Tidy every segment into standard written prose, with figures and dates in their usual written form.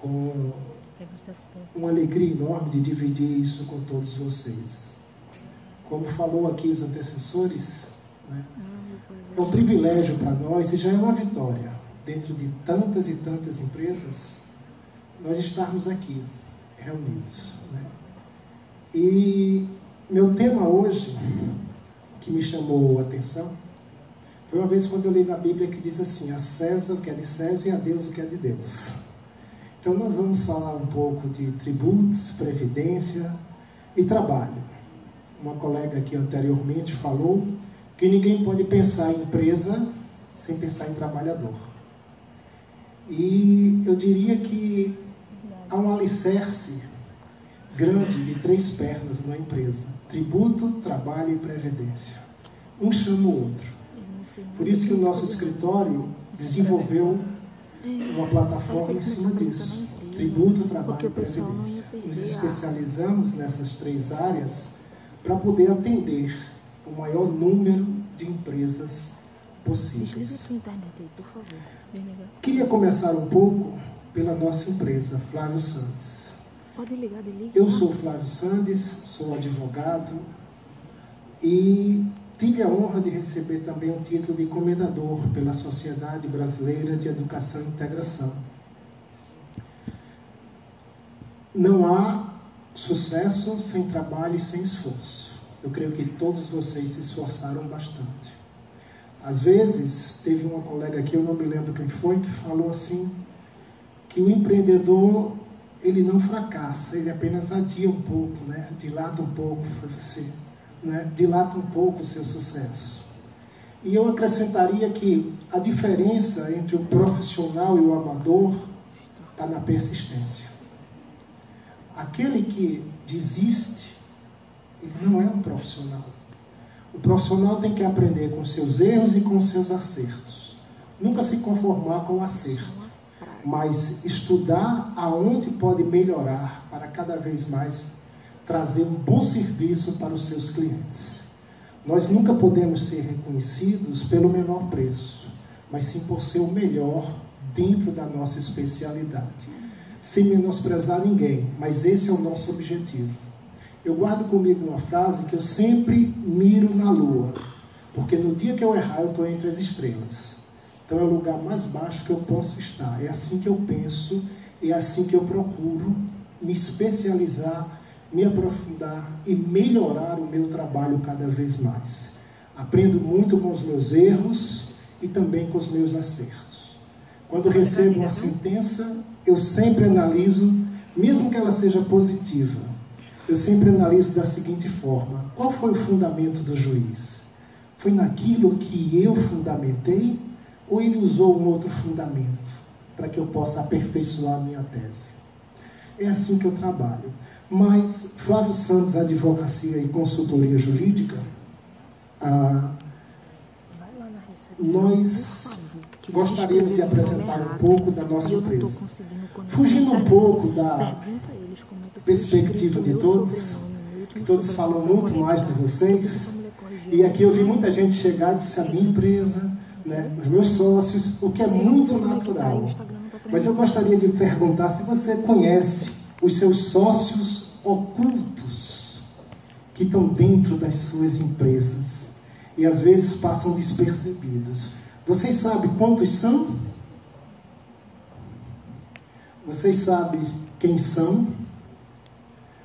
com uma alegria enorme de dividir isso com todos vocês. Como falou aqui os antecessores, né, é um privilégio para nós e já é uma vitória, dentro de tantas e tantas empresas, nós estarmos aqui, reunidos, né? E meu tema hoje, que me chamou a atenção, foi uma vez quando eu li na Bíblia que diz assim: a César o que é de César e a Deus o que é de Deus. Então nós vamos falar um pouco de tributos, previdência e trabalho. Uma colega aqui anteriormente falou que ninguém pode pensar em empresa sem pensar em trabalhador. E eu diria que há um alicerce grande de 3 pernas na empresa: tributo, trabalho e previdência. Um chama o outro. Por isso que o nosso escritório desenvolveu uma plataforma em cima disso: tributo, trabalho e previdência. Nos especializamos nessas 3 áreas para poder atender o maior número de empresas possíveis. Queria começar um pouco pela nossa empresa, Flávio Sandes. Eu sou Flávio Sandes, sou advogado e tive a honra de receber também um título de comendador pela Sociedade Brasileira de Educação e Integração. Não há sucesso sem trabalho e sem esforço. Eu creio que todos vocês se esforçaram bastante. Às vezes, teve uma colega aqui, eu não me lembro quem foi, que falou assim, que o empreendedor, ele não fracassa, ele apenas adia um pouco, né? Dilata um pouco, foi você, né? Dilata um pouco o seu sucesso. E eu acrescentaria que a diferença entre o profissional e o amador está na persistência. Aquele que desiste, ele não é um profissional. O profissional tem que aprender com seus erros e com seus acertos. Nunca se conformar com o acerto, mas estudar aonde pode melhorar para cada vez mais trazer um bom serviço para os seus clientes. Nós nunca podemos ser reconhecidos pelo menor preço, mas sim por ser o melhor dentro da nossa especialidade. Sem menosprezar ninguém, mas esse é o nosso objetivo. Eu guardo comigo uma frase que eu sempre miro na lua, porque no dia que eu errar eu estou entre as estrelas. Então é o lugar mais baixo que eu posso estar. É assim que eu penso, é assim que eu procuro me especializar, me aprofundar e melhorar o meu trabalho cada vez mais. Aprendo muito com os meus erros e também com os meus acertos. Quando recebo uma sentença, eu sempre analiso, mesmo que ela seja positiva, eu sempre analiso da seguinte forma: qual foi o fundamento do juiz? Foi naquilo que eu fundamentei ou ele usou um outro fundamento para que eu possa aperfeiçoar a minha tese? É assim que eu trabalho. Mas Flávio Sandes Advocacia e Consultoria Jurídica, nós gostaríamos de apresentar um pouco da nossa empresa. Fugindo um pouco da perspectiva de todos, que todos falam muito mais de vocês, e aqui eu vi muita gente chegar e disse: a minha empresa, né, os meus sócios, o que é muito natural. Mas eu gostaria de perguntar se você conhece os seus sócios ocultos que estão dentro das suas empresas e às vezes passam despercebidos. Vocês sabem quantos são? Vocês sabem quem são?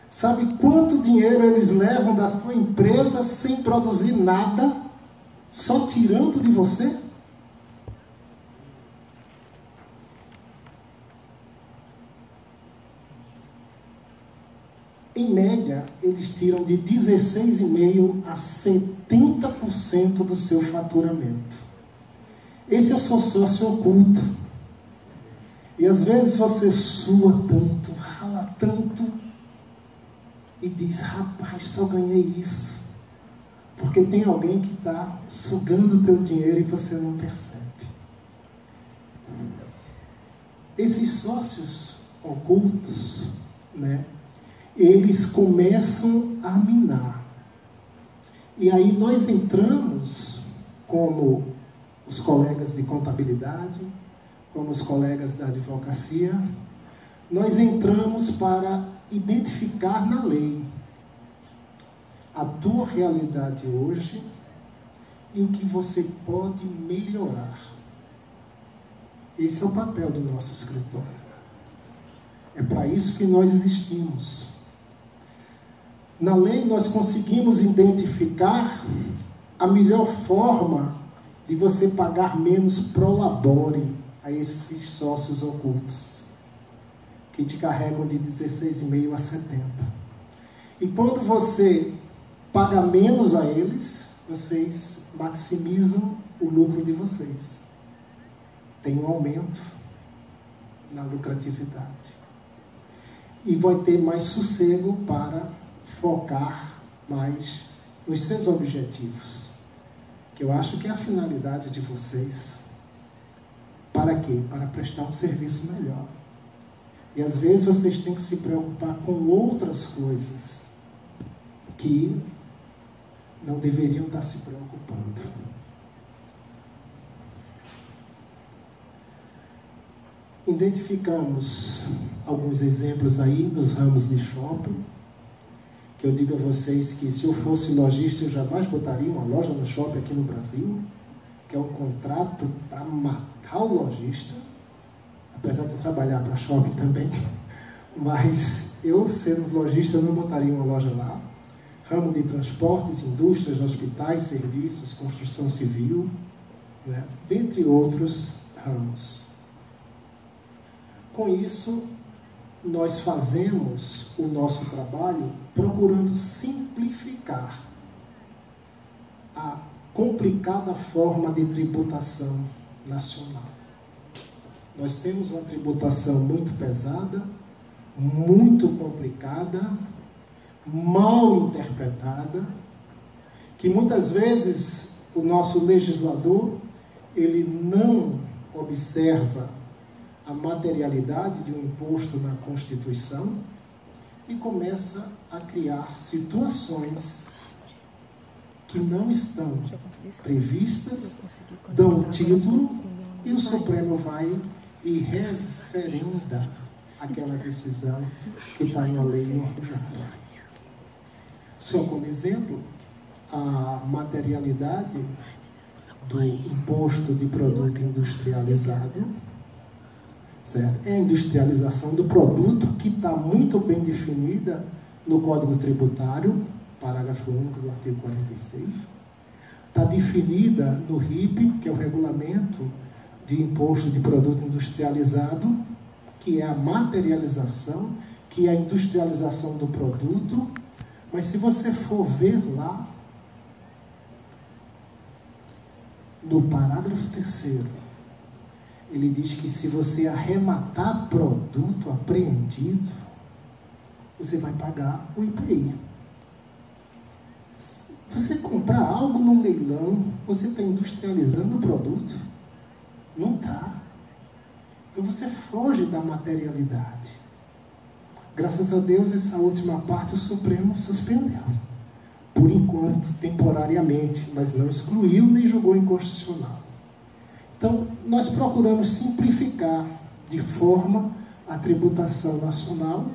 Sabe quanto dinheiro eles levam da sua empresa sem produzir nada, só tirando de você? Em média, eles tiram de 16,5% a 70% do seu faturamento. Esse é o seu sócio oculto. E às vezes você sua tanto, rala tanto, e diz: rapaz, só ganhei isso. Porque tem alguém que está sugando o teu dinheiro e você não percebe. Esses sócios ocultos, né, eles começam a minar. E aí nós entramos como os colegas de contabilidade, como os colegas da advocacia, nós entramos para identificar na lei a tua realidade hoje e o que você pode melhorar. Esse é o papel do nosso escritório. É para isso que nós existimos. Na lei nós conseguimos identificar a melhor forma de você pagar menos pro labore a esses sócios ocultos, que te carregam de 16,5 a 70. E quando você paga menos a eles, vocês maximizam o lucro de vocês. Tem um aumento na lucratividade. E vai ter mais sossego para focar mais nos seus objetivos, que eu acho que é a finalidade de vocês. Para quê? Para prestar um serviço melhor. E às vezes vocês têm que se preocupar com outras coisas que não deveriam estar se preocupando. Identificamos alguns exemplos aí nos ramos de shopping, que eu digo a vocês que se eu fosse lojista eu jamais botaria uma loja no shopping aqui no Brasil, que é um contrato para matar o lojista, apesar de trabalhar para shopping também, mas eu, sendo lojista, não botaria uma loja lá. Ramo de transportes, indústrias, hospitais, serviços, construção civil, né? Dentre outros ramos. Com isso, nós fazemos o nosso trabalho procurando simplificar a complicada forma de tributação nacional. Nós temos uma tributação muito pesada, muito complicada, mal interpretada, que muitas vezes o nosso legislador ele não observa a materialidade de um imposto na Constituição e começa a criar situações que não estão previstas, dão o título e o Supremo vai e referenda aquela decisão que está em uma lei ordinária. Só como exemplo, a materialidade do imposto de produto industrializado, certo? É a industrialização do produto que está muito bem definida no Código Tributário, parágrafo único do artigo 46. Está definida no RIP, que é o Regulamento de Imposto de Produto Industrializado, que é a materialização, que é a industrialização do produto. Mas se você for ver lá, no parágrafo 3º, ele diz que se você arrematar produto apreendido, você vai pagar o IPI. Você comprar algo no leilão, você está industrializando o produto? Não está. Então você foge da materialidade. Graças a Deus, essa última parte o Supremo suspendeu. Por enquanto, temporariamente, mas não excluiu nem julgou inconstitucional. Então, nós procuramos simplificar de forma a tributação nacional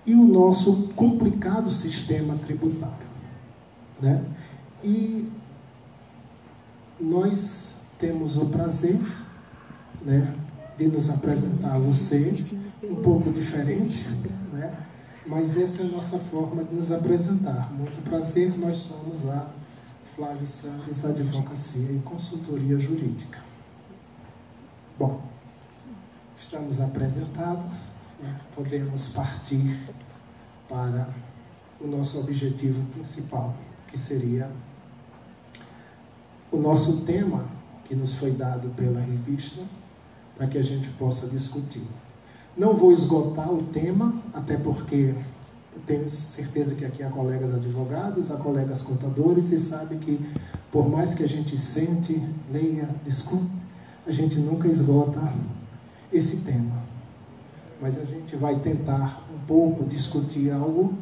e o nosso complicado sistema tributário, né? E nós temos o prazer, né, de nos apresentar a você, um pouco diferente, né? Mas essa é a nossa forma de nos apresentar. Muito prazer, nós somos a Flávio Santos Advocacia e Consultoria Jurídica. Bom, estamos apresentados, né? Podemos partir para o nosso objetivo principal, que seria o nosso tema que nos foi dado pela revista, para que a gente possa discutir. Não vou esgotar o tema, até porque eu tenho certeza que aqui há colegas advogados, há colegas contadores, e sabe que por mais que a gente sente, leia, discute, a gente nunca esgota esse tema. Mas a gente vai tentar um pouco discutir algo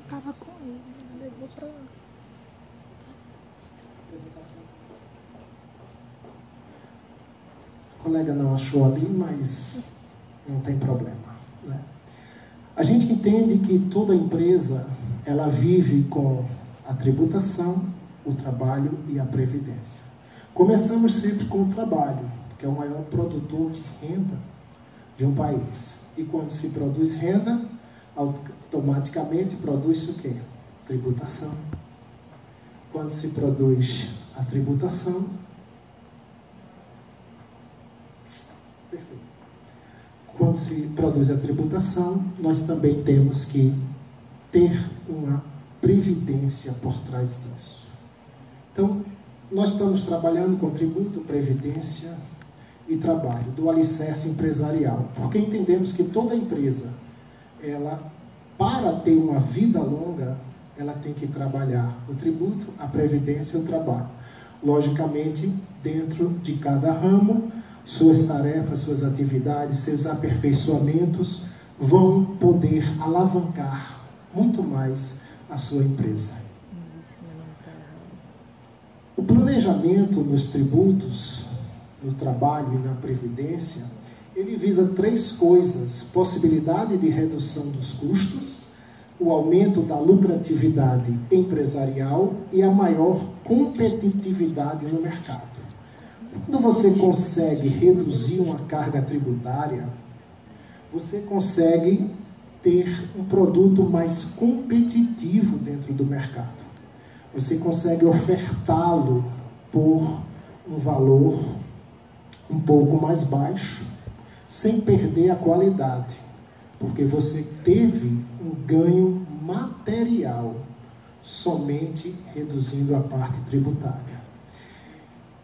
Estava com ele, levou para lá. O colega não achou ali, mas não tem problema, né? A gente entende que toda empresa, ela vive com a tributação, o trabalho e a previdência. Começamos sempre com o trabalho, que é o maior produtor de renda de um país. E quando se produz renda, automaticamente produz o quê? Tributação. Quando se produz a tributação, perfeito. Quando se produz a tributação, nós também temos que ter uma previdência por trás disso. Então, nós estamos trabalhando com tributo, previdência e trabalho, do alicerce empresarial, porque entendemos que toda empresa, ela, para ter uma vida longa, ela tem que trabalhar o tributo, a previdência e o trabalho. Logicamente, dentro de cada ramo, suas tarefas, suas atividades, seus aperfeiçoamentos vão poder alavancar muito mais a sua empresa. O planejamento nos tributos, no trabalho e na previdência, ele visa 3 coisas: possibilidade de redução dos custos, o aumento da lucratividade empresarial e a maior competitividade no mercado. Quando você consegue reduzir uma carga tributária, você consegue ter um produto mais competitivo dentro do mercado. Você consegue ofertá-lo por um valor um pouco mais baixo, sem perder a qualidade, porque você teve um ganho material somente reduzindo a parte tributária.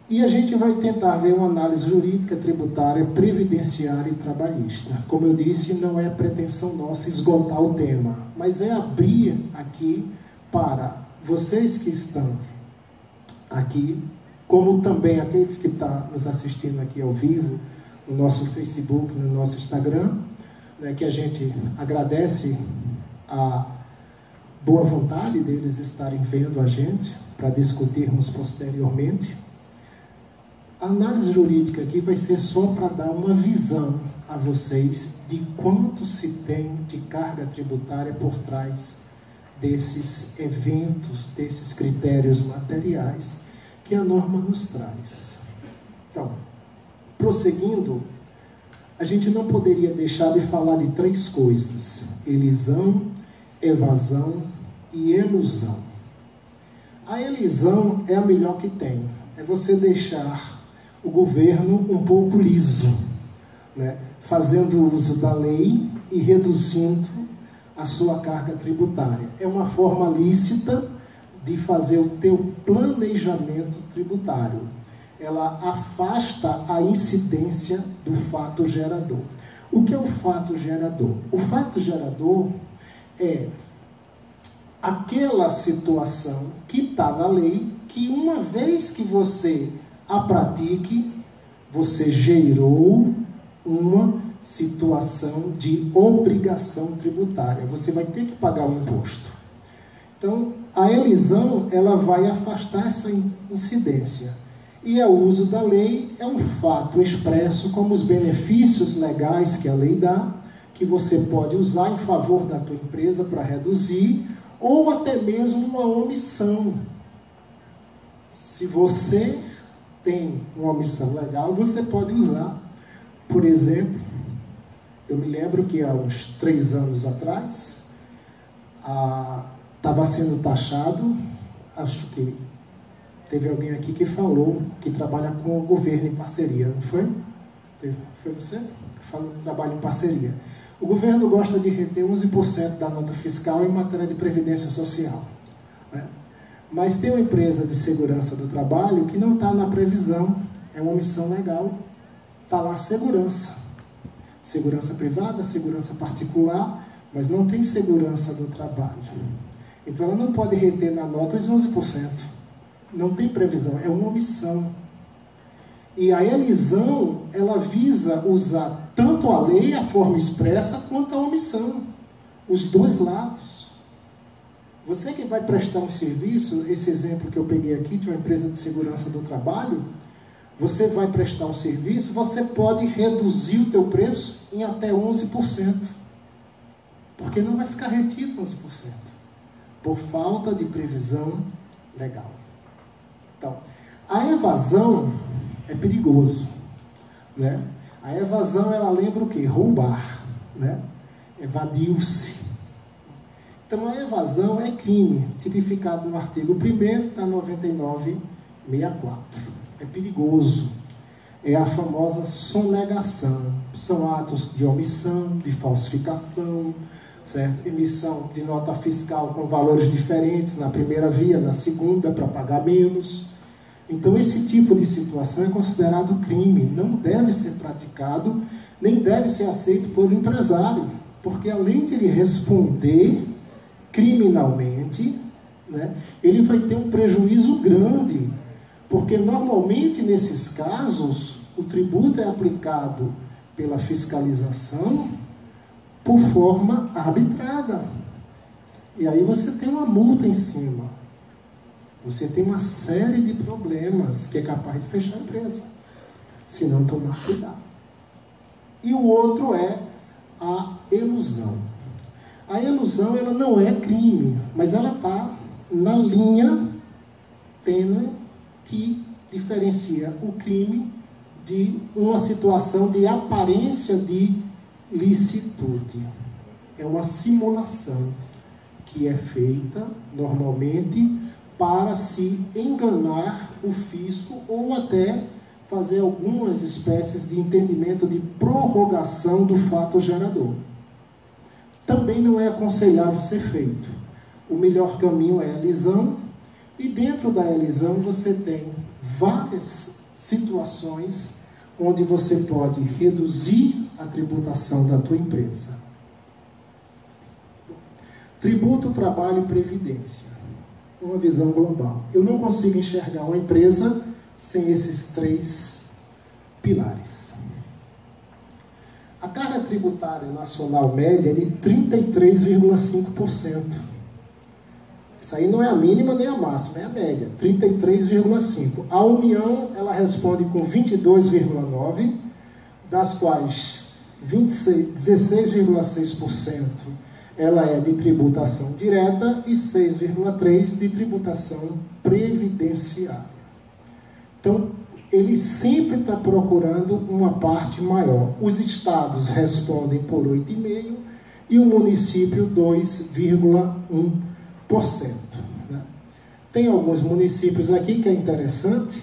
E a gente vai tentar ver uma análise jurídica, tributária, previdenciária e trabalhista. Como eu disse, não é pretensão nossa esgotar o tema, mas é abrir aqui para vocês que estão aqui, como também aqueles que estão nos assistindo aqui ao vivo, no nosso Facebook, no nosso Instagram, né, que a gente agradece a boa vontade deles estarem vendo a gente, para discutirmos posteriormente. A análise jurídica aqui vai ser só para dar uma visão a vocês de quanto se tem de carga tributária por trás desses eventos, desses critérios materiais que a norma nos traz. Então, prosseguindo, a gente não poderia deixar de falar de 3 coisas: elisão, evasão e elusão. A elisão é a melhor que tem. É você deixar o governo um pouco liso, né? Fazendo uso da lei e reduzindo a sua carga tributária. É uma forma lícita de fazer o teu planejamento tributário. Ela afasta a incidência do fato gerador. O que é o fato gerador? O fato gerador é aquela situação que está na lei, que uma vez que você a pratique, você gerou uma situação de obrigação tributária. Você vai ter que pagar o imposto. Então, a elisão, ela vai afastar essa incidência. E o uso da lei é um fato expresso como os benefícios legais que a lei dá, que você pode usar em favor da tua empresa para reduzir, ou até mesmo uma omissão. Se você tem uma omissão legal, você pode usar. Por exemplo, eu me lembro que há uns 3 anos atrás, estava sendo taxado, acho que teve alguém aqui que falou que trabalha com o governo em parceria, não foi? Foi você? Falou que trabalha em parceria. O governo gosta de reter 11% da nota fiscal em matéria de previdência social, né? Mas tem uma empresa de segurança do trabalho que não está na previsão, é uma omissão legal. Está lá segurança. Segurança privada, segurança particular, mas não tem segurança do trabalho. Então ela não pode reter na nota os 11%. Não tem previsão, é uma omissão. E a elisão, ela visa usar tanto a lei, a forma expressa, quanto a omissão. Os 2 lados. Você que vai prestar um serviço, esse exemplo que eu peguei aqui de uma empresa de segurança do trabalho, você vai prestar um serviço, você pode reduzir o teu preço em até 11%. Porque não vai ficar retido 11%. Por falta de previsão legal. Então, a evasão é perigoso, né? A evasão, ela lembra o quê? Roubar, né? Evadiu-se. Então, a evasão é crime, tipificado no artigo 1º da 9964. É perigoso. É a famosa sonegação. São atos de omissão, de falsificação, certo? Emissão de nota fiscal com valores diferentes na primeira via, na segunda, para pagar menos. Então, esse tipo de situação é considerado crime. Não deve ser praticado, nem deve ser aceito por empresário. Porque, além de ele responder criminalmente, né, ele vai ter um prejuízo grande. Porque, normalmente, nesses casos, o tributo é aplicado pela fiscalização por forma arbitrada. E aí você tem uma multa em cima. Você tem uma série de problemas que é capaz de fechar a empresa, se não tomar cuidado. E o outro é a elusão. A elusão, ela não é crime, mas ela está na linha tênue que diferencia o crime de uma situação de aparência de licitude. É uma simulação que é feita normalmente para se enganar o fisco ou até fazer algumas espécies de entendimento de prorrogação do fato gerador. Também não é aconselhável ser feito. O melhor caminho é a elisão, e dentro da elisão você tem várias situações onde você pode reduzir a tributação da tua empresa. Tributo, trabalho e previdência. Uma visão global. Eu não consigo enxergar uma empresa sem esses três pilares. A carga tributária nacional média é de 33,5%. Isso aí não é a mínima nem a máxima, é a média, 33,5%. A União, ela responde com 22,9%, das quais 16,6% ela é de tributação direta e 6,3% de tributação previdenciária. Então, ele sempre está procurando uma parte maior. Os estados respondem por 8,5% e o município 2,1%. Né? Tem alguns municípios aqui que é interessante,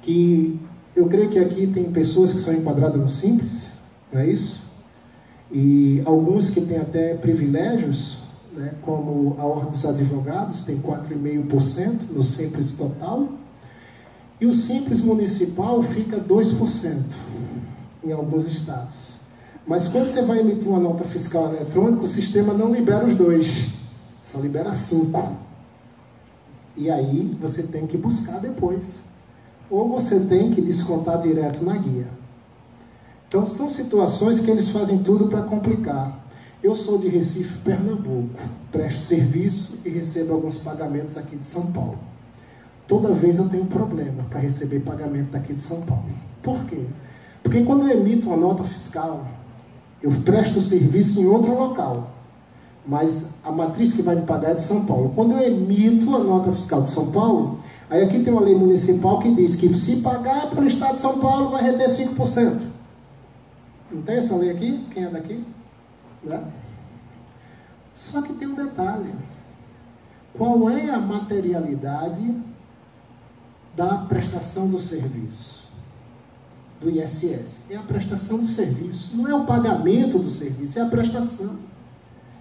que eu creio que aqui tem pessoas que são enquadradas no Simples, não é isso? E alguns que têm até privilégios, né, como a Ordem dos Advogados, tem 4,5% no Simples total, e o Simples Municipal fica 2% em alguns estados. Mas quando você vai emitir uma nota fiscal eletrônica, o sistema não libera os 2%, só libera 5%. E aí você tem que buscar depois. Ou você tem que descontar direto na guia. Então, são situações que eles fazem tudo para complicar. Eu sou de Recife, Pernambuco, presto serviço e recebo alguns pagamentos aqui de São Paulo. Toda vez eu tenho problema para receber pagamento daqui de São Paulo. Por quê? Porque quando eu emito uma nota fiscal, eu presto serviço em outro local, mas a matriz que vai me pagar é de São Paulo. Quando eu emito a nota fiscal de São Paulo, aí aqui tem uma lei municipal que diz que se pagar pelo Estado de São Paulo, vai reter 5%. Não tem essa lei aqui? Quem é daqui? Né? Só que tem um detalhe. Qual é a materialidade da prestação do serviço? Do ISS? É a prestação do serviço. Não é o pagamento do serviço, é a prestação.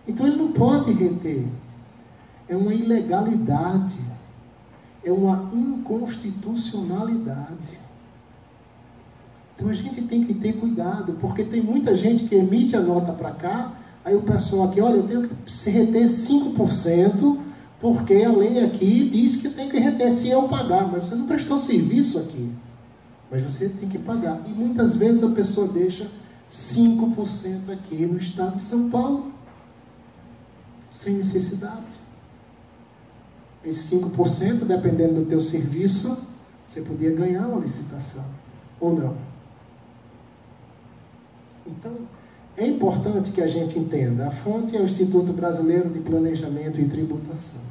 Então ele não pode reter. É uma ilegalidade. É uma inconstitucionalidade. Então a gente tem que ter cuidado, porque tem muita gente que emite a nota para cá, aí o pessoal aqui, olha, eu tenho que se reter 5%, porque a lei aqui diz que eu tenho que reter se eu pagar, mas você não prestou serviço aqui, mas você tem que pagar. E muitas vezes a pessoa deixa 5% aqui no estado de São Paulo, sem necessidade. Esse 5%, dependendo do teu serviço, você podia ganhar uma licitação, ou não. Então, é importante que a gente entenda. A fonte é o Instituto Brasileiro de Planejamento e Tributação.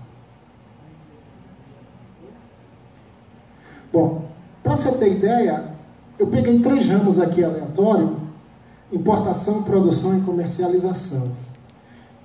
Bom, para você ter ideia, eu peguei 3 ramos aqui aleatórios: importação, produção e comercialização.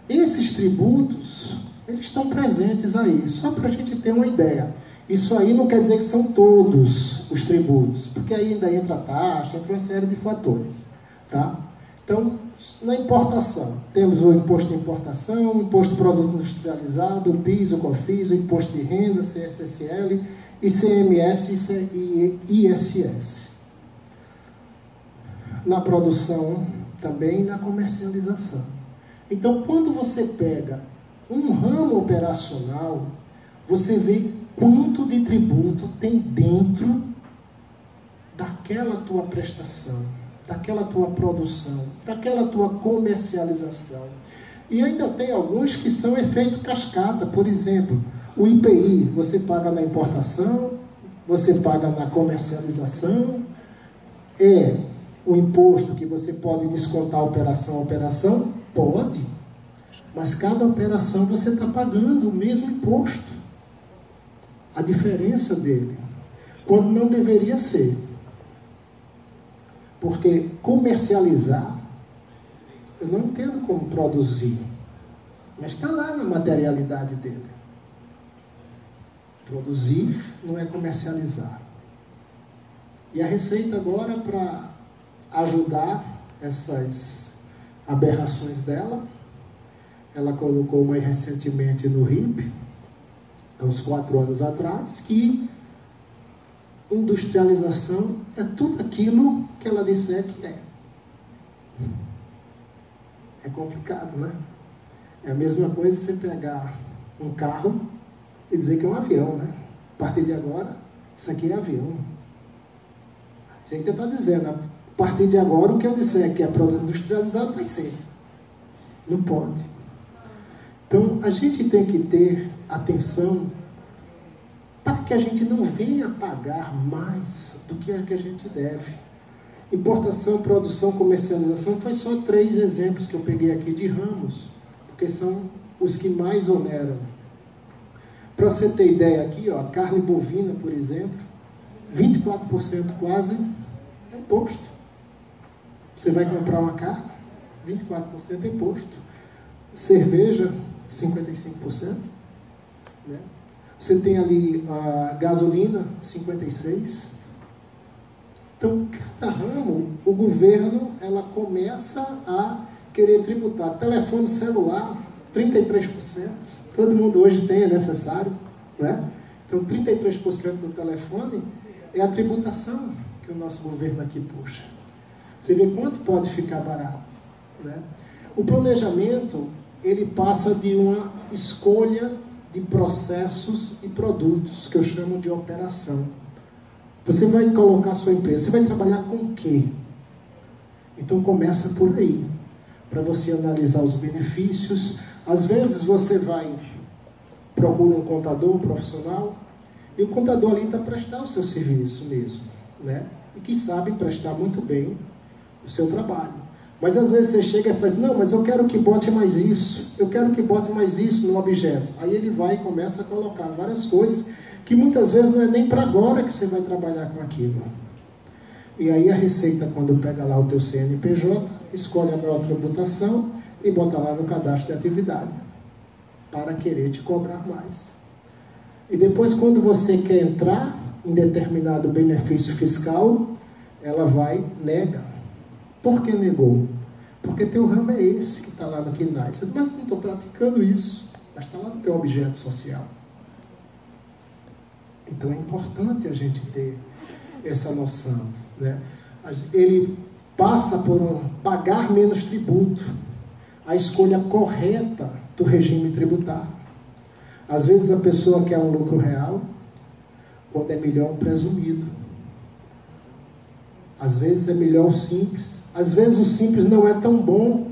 Esses tributos, eles estão presentes aí, só para a gente ter uma ideia. Isso aí não quer dizer que são todos os tributos, porque aí ainda entra a taxa, entra uma série de fatores, tá? Então, na importação, temos o imposto de importação, o imposto de produto industrializado, o PIS, o COFINS, o imposto de renda, CSSL, ICMS e ISS. Na produção também, na comercialização. Então, quando você pega um ramo operacional, você vê quanto de tributo tem dentro daquela tua prestação, daquela tua produção, daquela tua comercialização. E ainda tem alguns que são efeito cascata. Por exemplo, o IPI, você paga na importação, você paga na comercialização, é um imposto que você pode descontar operação a operação? Pode, mas cada operação você está pagando o mesmo imposto. A diferença dele, quando não deveria ser. Porque comercializar, eu não entendo como produzir, mas está lá na materialidade dele. Produzir não é comercializar. E a Receita agora, para ajudar essas aberrações dela, ela colocou mais recentemente no RIP, há uns 4 anos atrás, que industrialização é tudo aquilo que ela disser que é. É complicado, né? É a mesma coisa você pegar um carro e dizer que é um avião, né? A partir de agora, isso aqui é avião. Isso aí que está dizendo, a partir de agora, o que eu disser que é produto industrializado vai ser. Não pode. Então, a gente tem que ter atenção para que a gente não venha pagar mais do que a gente deve. Importação, produção, comercialização, foi só 3 exemplos que eu peguei aqui de ramos, porque são os que mais oneram. Para você ter ideia aqui, ó, carne bovina, por exemplo, 24% quase é imposto. Você vai comprar uma carne, 24% é imposto. Cerveja, 55%. Né? Você tem ali a gasolina, 56%. Então, cada ramo, o governo, ela começa a querer tributar. Telefone celular, 33%. Todo mundo hoje tem, é necessário. Né? Então, 33% do telefone é a tributação que o nosso governo aqui puxa. Você vê quanto pode ficar barato. Né? O planejamento, ele passa de uma escolha de processos e produtos, que eu chamo de operação. Você vai colocar a sua empresa, você vai trabalhar com o quê? Então começa por aí, para você analisar os benefícios. Às vezes você procura um contador profissional, e o contador ali está prestar o seu serviço mesmo, né? E que sabe prestar muito bem o seu trabalho. Mas às vezes você chega e faz, não, mas eu quero que bote mais isso, eu quero que bote mais isso no objeto. Aí ele vai e começa a colocar várias coisas que muitas vezes não é nem para agora que você vai trabalhar com aquilo. E aí a Receita, quando pega lá o teu CNPJ, escolhe a maior tributação e bota lá no cadastro de atividade, para querer te cobrar mais. E depois, quando você quer entrar em determinado benefício fiscal, ela vai nega. Por que negou? Porque teu ramo é esse que está lá no KNAI. Mas eu não estou praticando isso. Mas está lá no teu objeto social. Então é importante a gente ter essa noção. Né? Ele passa por pagar menos tributo. A escolha correta do regime tributário. Às vezes a pessoa quer um lucro real, quando é melhor um presumido. Às vezes é melhor o simples. Às vezes o simples não é tão bom.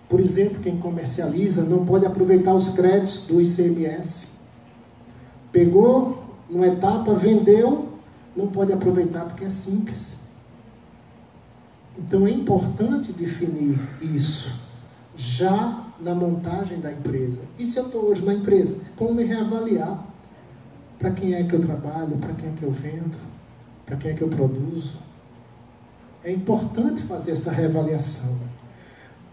Por exemplo, quem comercializa não pode aproveitar os créditos do ICMS. Pegou, numa etapa, vendeu, não pode aproveitar porque é simples. Então é importante definir isso já na montagem da empresa. E se eu estou hoje na empresa, como me reavaliar? Para quem é que eu trabalho? Para quem é que eu vendo? Para quem é que eu produzo? É importante fazer essa reavaliação.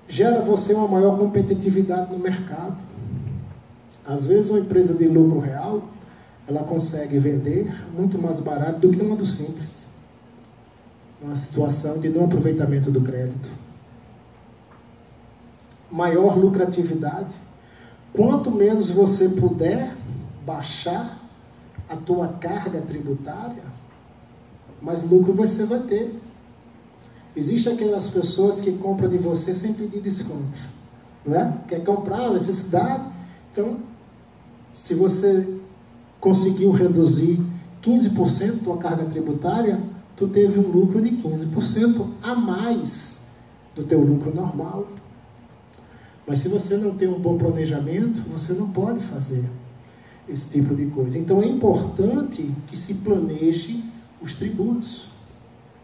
Gera você uma maior competitividade no mercado. Às vezes uma empresa de lucro real, ela consegue vender muito mais barato do que uma do simples. Uma situação de não aproveitamento do crédito. Maior lucratividade. Quanto menos você puder baixar a tua carga tributária, mais lucro você vai ter. Existem aquelas pessoas que compram de você sem pedir desconto, né? Quer comprar, necessidade. Então, se você conseguiu reduzir 15% da tua carga tributária, tu teve um lucro de 15% a mais do teu lucro normal. Mas se você não tem um bom planejamento, você não pode fazer esse tipo de coisa. Então é importante que se planeje os tributos,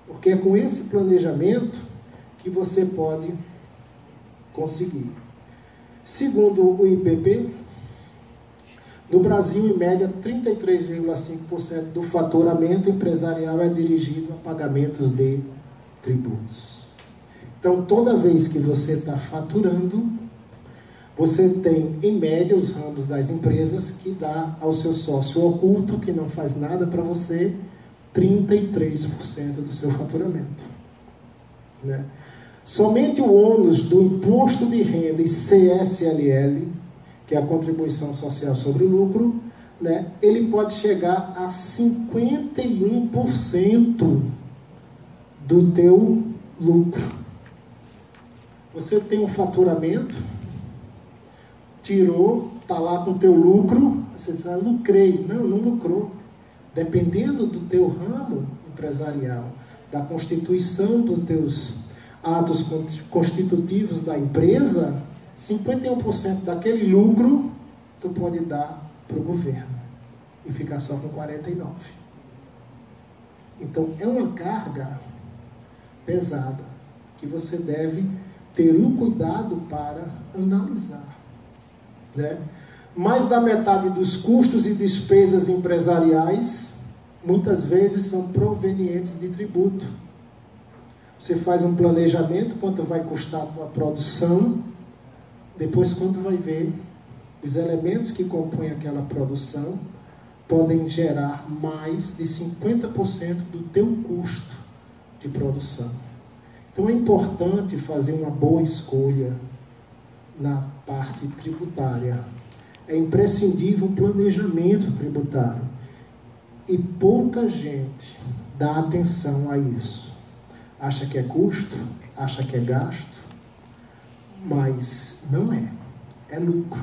porque é com esse planejamento que você pode conseguir. Segundo o IPP, no Brasil, em média, 33,5% do faturamento empresarial é dirigido a pagamentos de tributos. Então, toda vez que você está faturando, você tem, em média, os ramos das empresas que dá ao seu sócio oculto, que não faz nada para você, 33% do seu faturamento. Né? Somente o ônus do imposto de renda e CSLL, que é a contribuição social sobre o lucro, né, ele pode chegar a 51% do teu lucro. Você tem um faturamento, tirou, está lá com o teu lucro, você diz, lucrei. Não, não lucrou. Dependendo do teu ramo empresarial, da constituição dos teus atos constitutivos da empresa, 51% daquele lucro tu pode dar para o governo e ficar só com 49%. Então é uma carga pesada que você deve ter o cuidado para analisar, né? Mais da metade dos custos e despesas empresariais muitas vezes são provenientes de tributo. Você faz um planejamento, quanto vai custar a tua produção, depois quando vai ver, os elementos que compõem aquela produção podem gerar mais de 50% do teu custo de produção. Então é importante fazer uma boa escolha na parte tributária. É imprescindível um planejamento tributário. E pouca gente dá atenção a isso. Acha que é custo, acha que é gasto, mas não é. É lucro.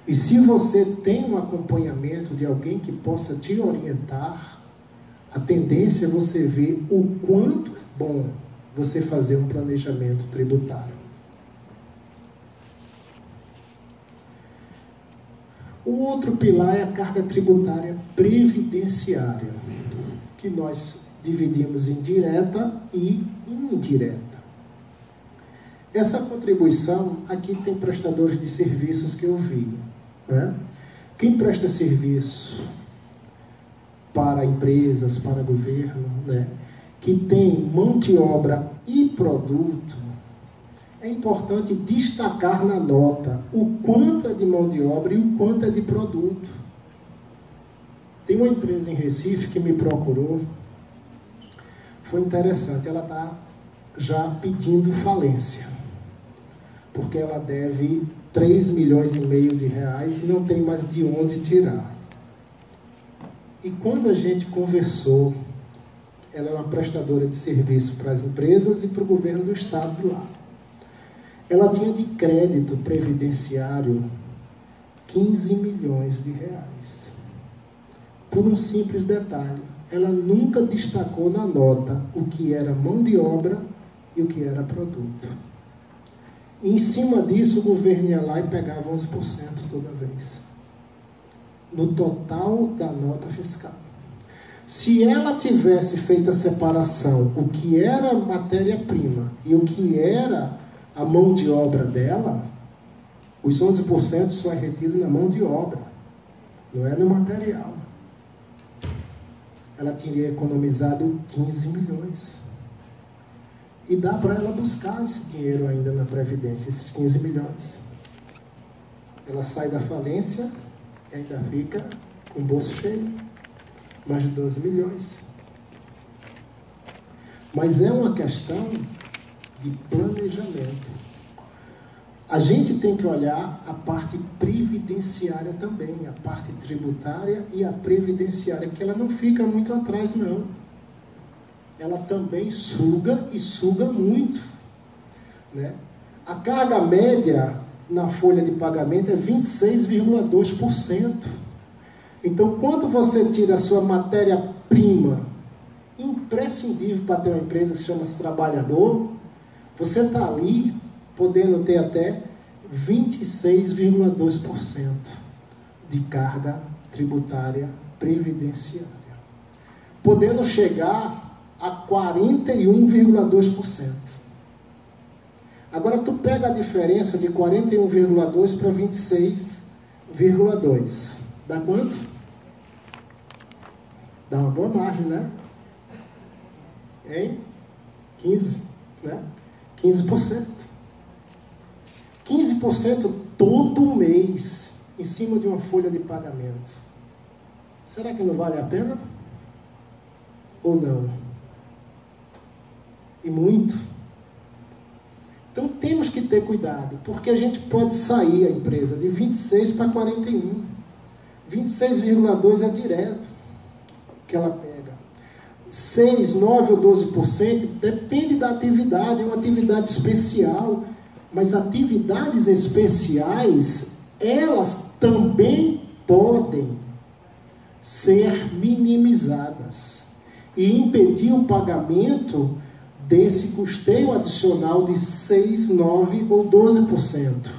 E se você tem um acompanhamento de alguém que possa te orientar, a tendência é você ver o quanto é bom você fazer um planejamento tributário. O outro pilar é a carga tributária previdenciária, que nós dividimos em direta e indireta. Essa contribuição, aqui tem prestadores de serviços que eu vi, né? Quem presta serviço para empresas, para governo, né, que tem mão de obra e produto, é importante destacar na nota o quanto é de mão de obra e o quanto é de produto. Tem uma empresa em Recife que me procurou, foi interessante, ela está já pedindo falência, porque ela deve 3,5 milhões de reais e não tem mais de onde tirar. E quando a gente conversou, ela é uma prestadora de serviço para as empresas e para o governo do estado de lá. Ela tinha de crédito previdenciário 15 milhões de reais. Por um simples detalhe, ela nunca destacou na nota o que era mão de obra e o que era produto. E em cima disso, o governo ia lá e pegava 11% toda vez. no total da nota fiscal. Se ela tivesse feito a separação, o que era matéria-prima e o que era a mão de obra dela, os 11% só é retido na mão de obra, não é no material. Ela teria economizado 15 milhões. E dá para ela buscar esse dinheiro ainda na Previdência, esses 15 milhões. Ela sai da falência e ainda fica com o bolso cheio, mais de 12 milhões. Mas é uma questão de planejamento. A gente tem que olhar a parte previdenciária também, a parte tributária e a previdenciária, que ela não fica muito atrás, não. Ela também suga e suga muito, né? A carga média na folha de pagamento é 26,2%. Então, quando você tira a sua matéria-prima imprescindível para ter uma empresa que chama-se trabalhador, você está ali podendo ter até 26,2% de carga tributária previdenciária, podendo chegar a 41,2%. Agora tu pega a diferença de 41,2 para 26,2. Dá quanto? Dá uma boa margem, né? Hein? 15, né? 15%. 15% todo mês em cima de uma folha de pagamento. Será que não vale a pena? Ou não? E muito. Então temos que ter cuidado, porque a gente pode sair a empresa de 26 para 41. 26,2 é direto que ela pega. 6, 9 ou 12% depende da atividade, é uma atividade especial, mas atividades especiais, elas também podem ser minimizadas e impedir o pagamento desse custeio adicional de 6, 9 ou 12%.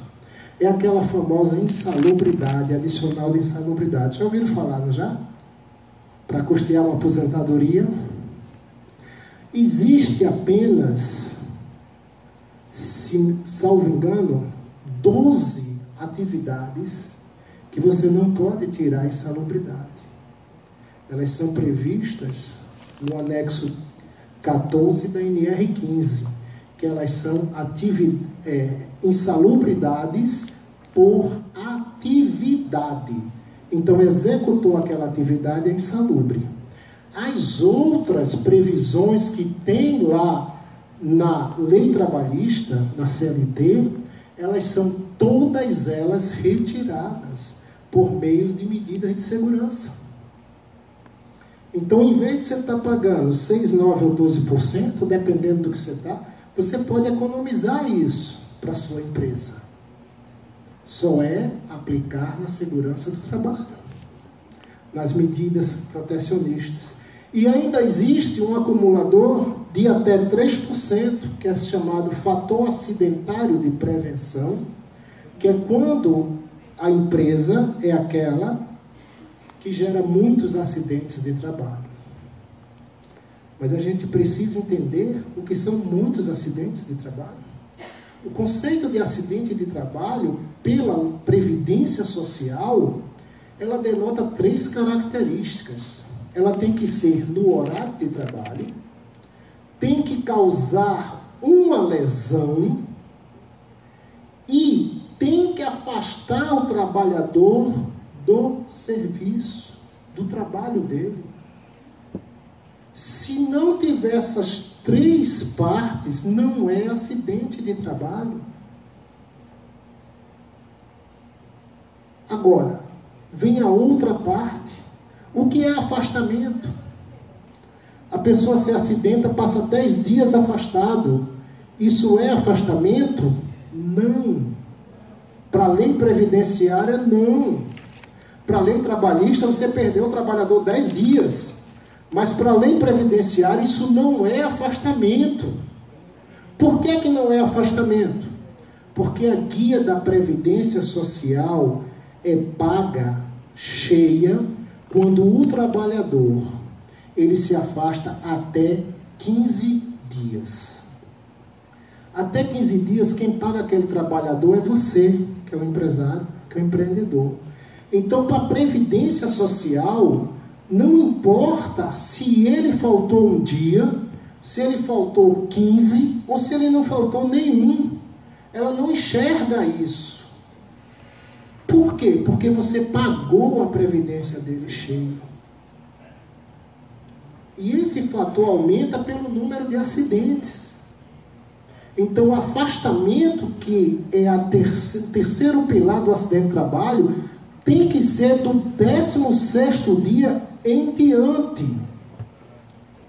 É aquela famosa insalubridade, adicional de insalubridade. Já ouviram falar, não já? Para custear uma aposentadoria. Existe apenas, se salvo engano, 12 atividades que você não pode tirar a insalubridade. Elas são previstas no anexo 14 da NR15, que elas são insalubridades por atividade. Então, executou aquela atividade, é insalubre. As outras previsões que tem lá na lei trabalhista, na CLT, elas são todas elas retiradas por meio de medidas de segurança. Então, em vez de você estar pagando 6, 9 ou 12%, dependendo do que você está, você pode economizar isso para a sua empresa. Só é aplicar na segurança do trabalho, nas medidas protecionistas. E ainda existe um acumulador de até 3%, que é chamado fator acidentário de prevenção, que é quando a empresa é aquela que gera muitos acidentes de trabalho. Mas a gente precisa entender o que são muitos acidentes de trabalho. O conceito de acidente de trabalho, pela Previdência Social, ela denota 3 características. Ela tem que ser no horário de trabalho, tem que causar uma lesão e tem que afastar o trabalhador do serviço, do trabalho dele. Se não tiver essas 3 partes, não é acidente de trabalho. Agora, vem a outra parte. O que é afastamento? A pessoa se acidenta, passa 10 dias afastado. Isso é afastamento? Não. Para a lei previdenciária, não. Para a lei trabalhista, você perdeu o trabalhador 10 dias. Mas para a lei previdenciária, isso não é afastamento. Por que que não é afastamento? Porque a guia da Previdência Social é paga cheia quando o trabalhador ele se afasta até 15 dias. Até 15 dias, quem paga aquele trabalhador é você, que é o empresário, que é o empreendedor. Então, para a Previdência Social, não importa se ele faltou um dia, se ele faltou 15 ou se ele não faltou nenhum. Ela não enxerga isso. Por quê? Porque você pagou a Previdência dele cheio. E esse fator aumenta pelo número de acidentes. Então, o afastamento, que é o terceiro pilar do acidente de trabalho, tem que ser do 16º dia em diante,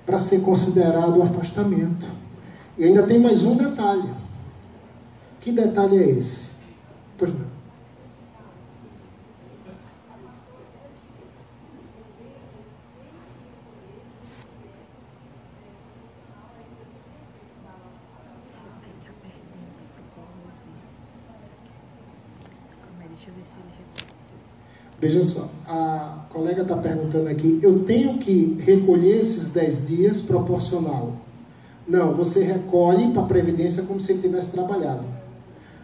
para ser considerado o afastamento. E ainda tem mais um detalhe. Que detalhe é esse? Pois não. Deixa eu ver se ele repete. Veja só, a colega está perguntando aqui, eu tenho que recolher esses 10 dias proporcional? Não, você recolhe para a Previdência como se ele tivesse trabalhado.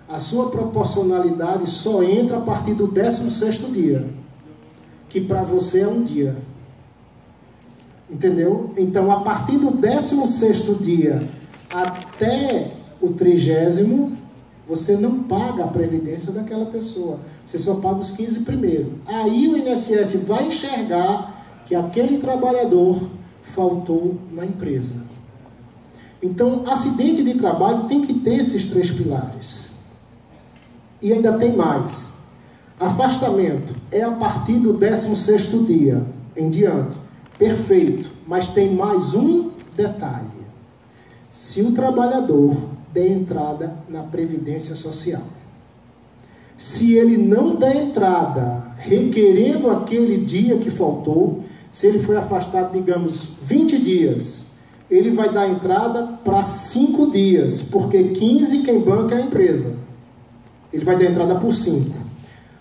A sua proporcionalidade só entra a partir do 16º dia, que para você é um dia. Entendeu? Então, a partir do 16º dia até o 30º, você não paga a Previdência daquela pessoa. Você só paga os 15 primeiros. Aí o INSS vai enxergar que aquele trabalhador faltou na empresa. Então, acidente de trabalho tem que ter esses 3 pilares. E ainda tem mais. Afastamento é a partir do 16º dia em diante. Perfeito. Mas tem mais um detalhe. Se o trabalhador der entrada na Previdência Social, se ele não der entrada requerendo aquele dia que faltou, se ele foi afastado, digamos, 20 dias, ele vai dar entrada para 5 dias, porque 15 quem banca é a empresa. Ele vai dar entrada por 5.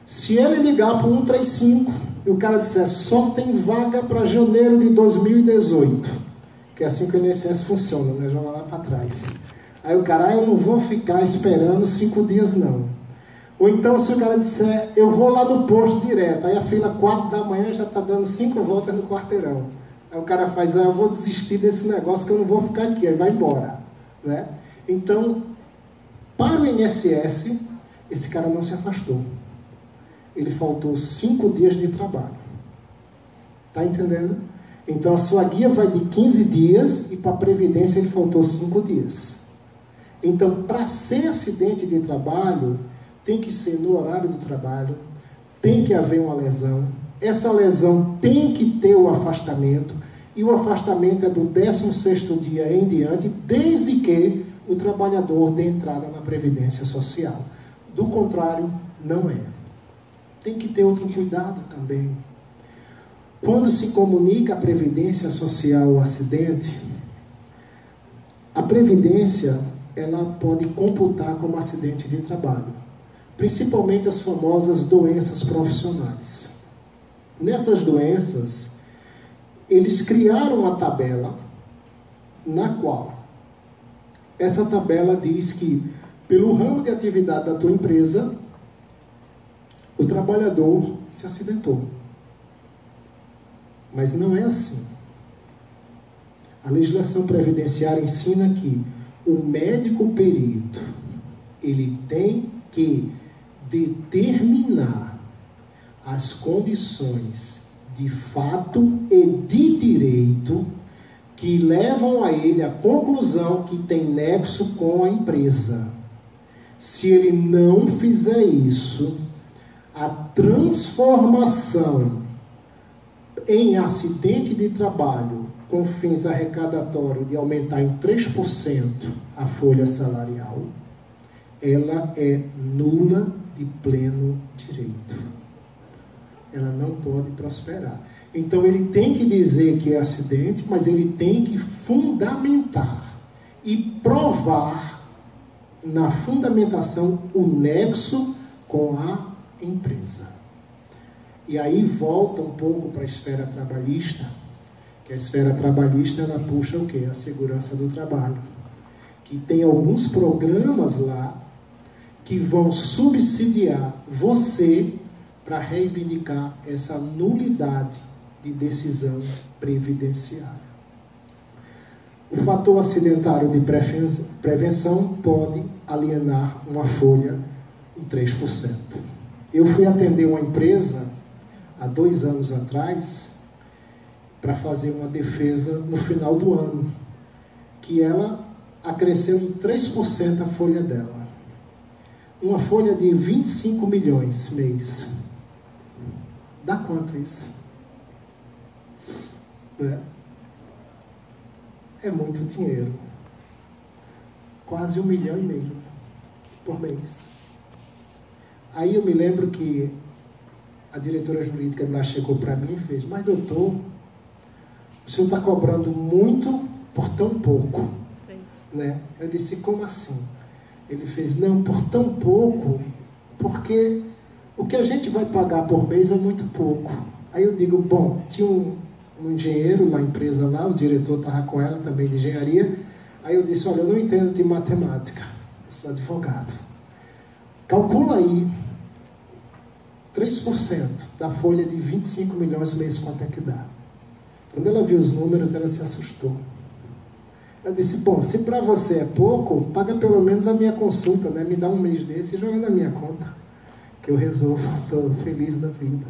Se ele ligar para o 135 e o cara disser só tem vaga para janeiro de 2018, que é assim que o INSS funciona, né? Joga lá para trás. Aí o cara, eu não vou ficar esperando 5 dias não. Ou então se o cara disser, eu vou lá no posto direto, aí a fila 4 da manhã já está dando 5 voltas no quarteirão. Aí o cara faz, eu vou desistir desse negócio que eu não vou ficar aqui, aí vai embora. Né? Então, para o INSS, esse cara não se afastou. Ele faltou 5 dias de trabalho. Está entendendo? Então a sua guia vai de 15 dias e para a Previdência ele faltou 5 dias. Então, para ser acidente de trabalho, tem que ser no horário do trabalho, tem que haver uma lesão, essa lesão tem que ter o afastamento, e o afastamento é do 16º dia em diante, desde que o trabalhador dê entrada na Previdência Social. Do contrário, não é. Tem que ter outro cuidado também. Quando se comunica a Previdência Social o acidente, a Previdência ela pode computar como acidente de trabalho, principalmente as famosas doenças profissionais. Nessas doenças, eles criaram uma tabela na qual essa tabela diz que, pelo ramo de atividade da tua empresa, o trabalhador se acidentou. Mas não é assim. A legislação previdenciária ensina que o médico perito, ele tem que determinar as condições de fato e de direito que levam a ele à conclusão que tem nexo com a empresa. Se ele não fizer isso, a transformação em acidente de trabalho com fins arrecadatórios de aumentar em 3% a folha salarial, ela é nula de pleno direito. Ela não pode prosperar. Então ele tem que dizer que é acidente, mas ele tem que fundamentar e provar na fundamentação o nexo com a empresa. E aí volta um pouco para a esfera trabalhista, que a esfera trabalhista ela puxa o quê? A segurança do trabalho. Que tem alguns programas lá que vão subsidiar você para reivindicar essa nulidade de decisão previdenciária. O fator acidentário de prevenção pode alienar uma folha em 3%. Eu fui atender uma empresa há 2 anos atrás para fazer uma defesa no final do ano, que ela acresceu em 3% a folha dela. Uma folha de 25 milhões mês. Dá quanto isso? É muito dinheiro. Quase 1,5 milhão por mês. Aí eu me lembro que a diretora jurídica lá chegou para mim e fez: mas doutor, o senhor está cobrando muito por tão pouco. Né? Eu disse: como assim? Ele fez: não, por tão pouco, porque o que a gente vai pagar por mês é muito pouco. Aí eu digo: bom, tinha um engenheiro na empresa lá, o diretor estava com ela também de engenharia. Aí eu disse: olha, eu não entendo de matemática, eu sou advogado. Calcula aí 3% da folha de 25 milhões mês, quanto é que dá? Quando ela viu os números, ela se assustou. Eu disse: bom, se para você é pouco, paga pelo menos a minha consulta, né? Me dá um mês desse e joga na minha conta, que eu resolvo, estou feliz da vida.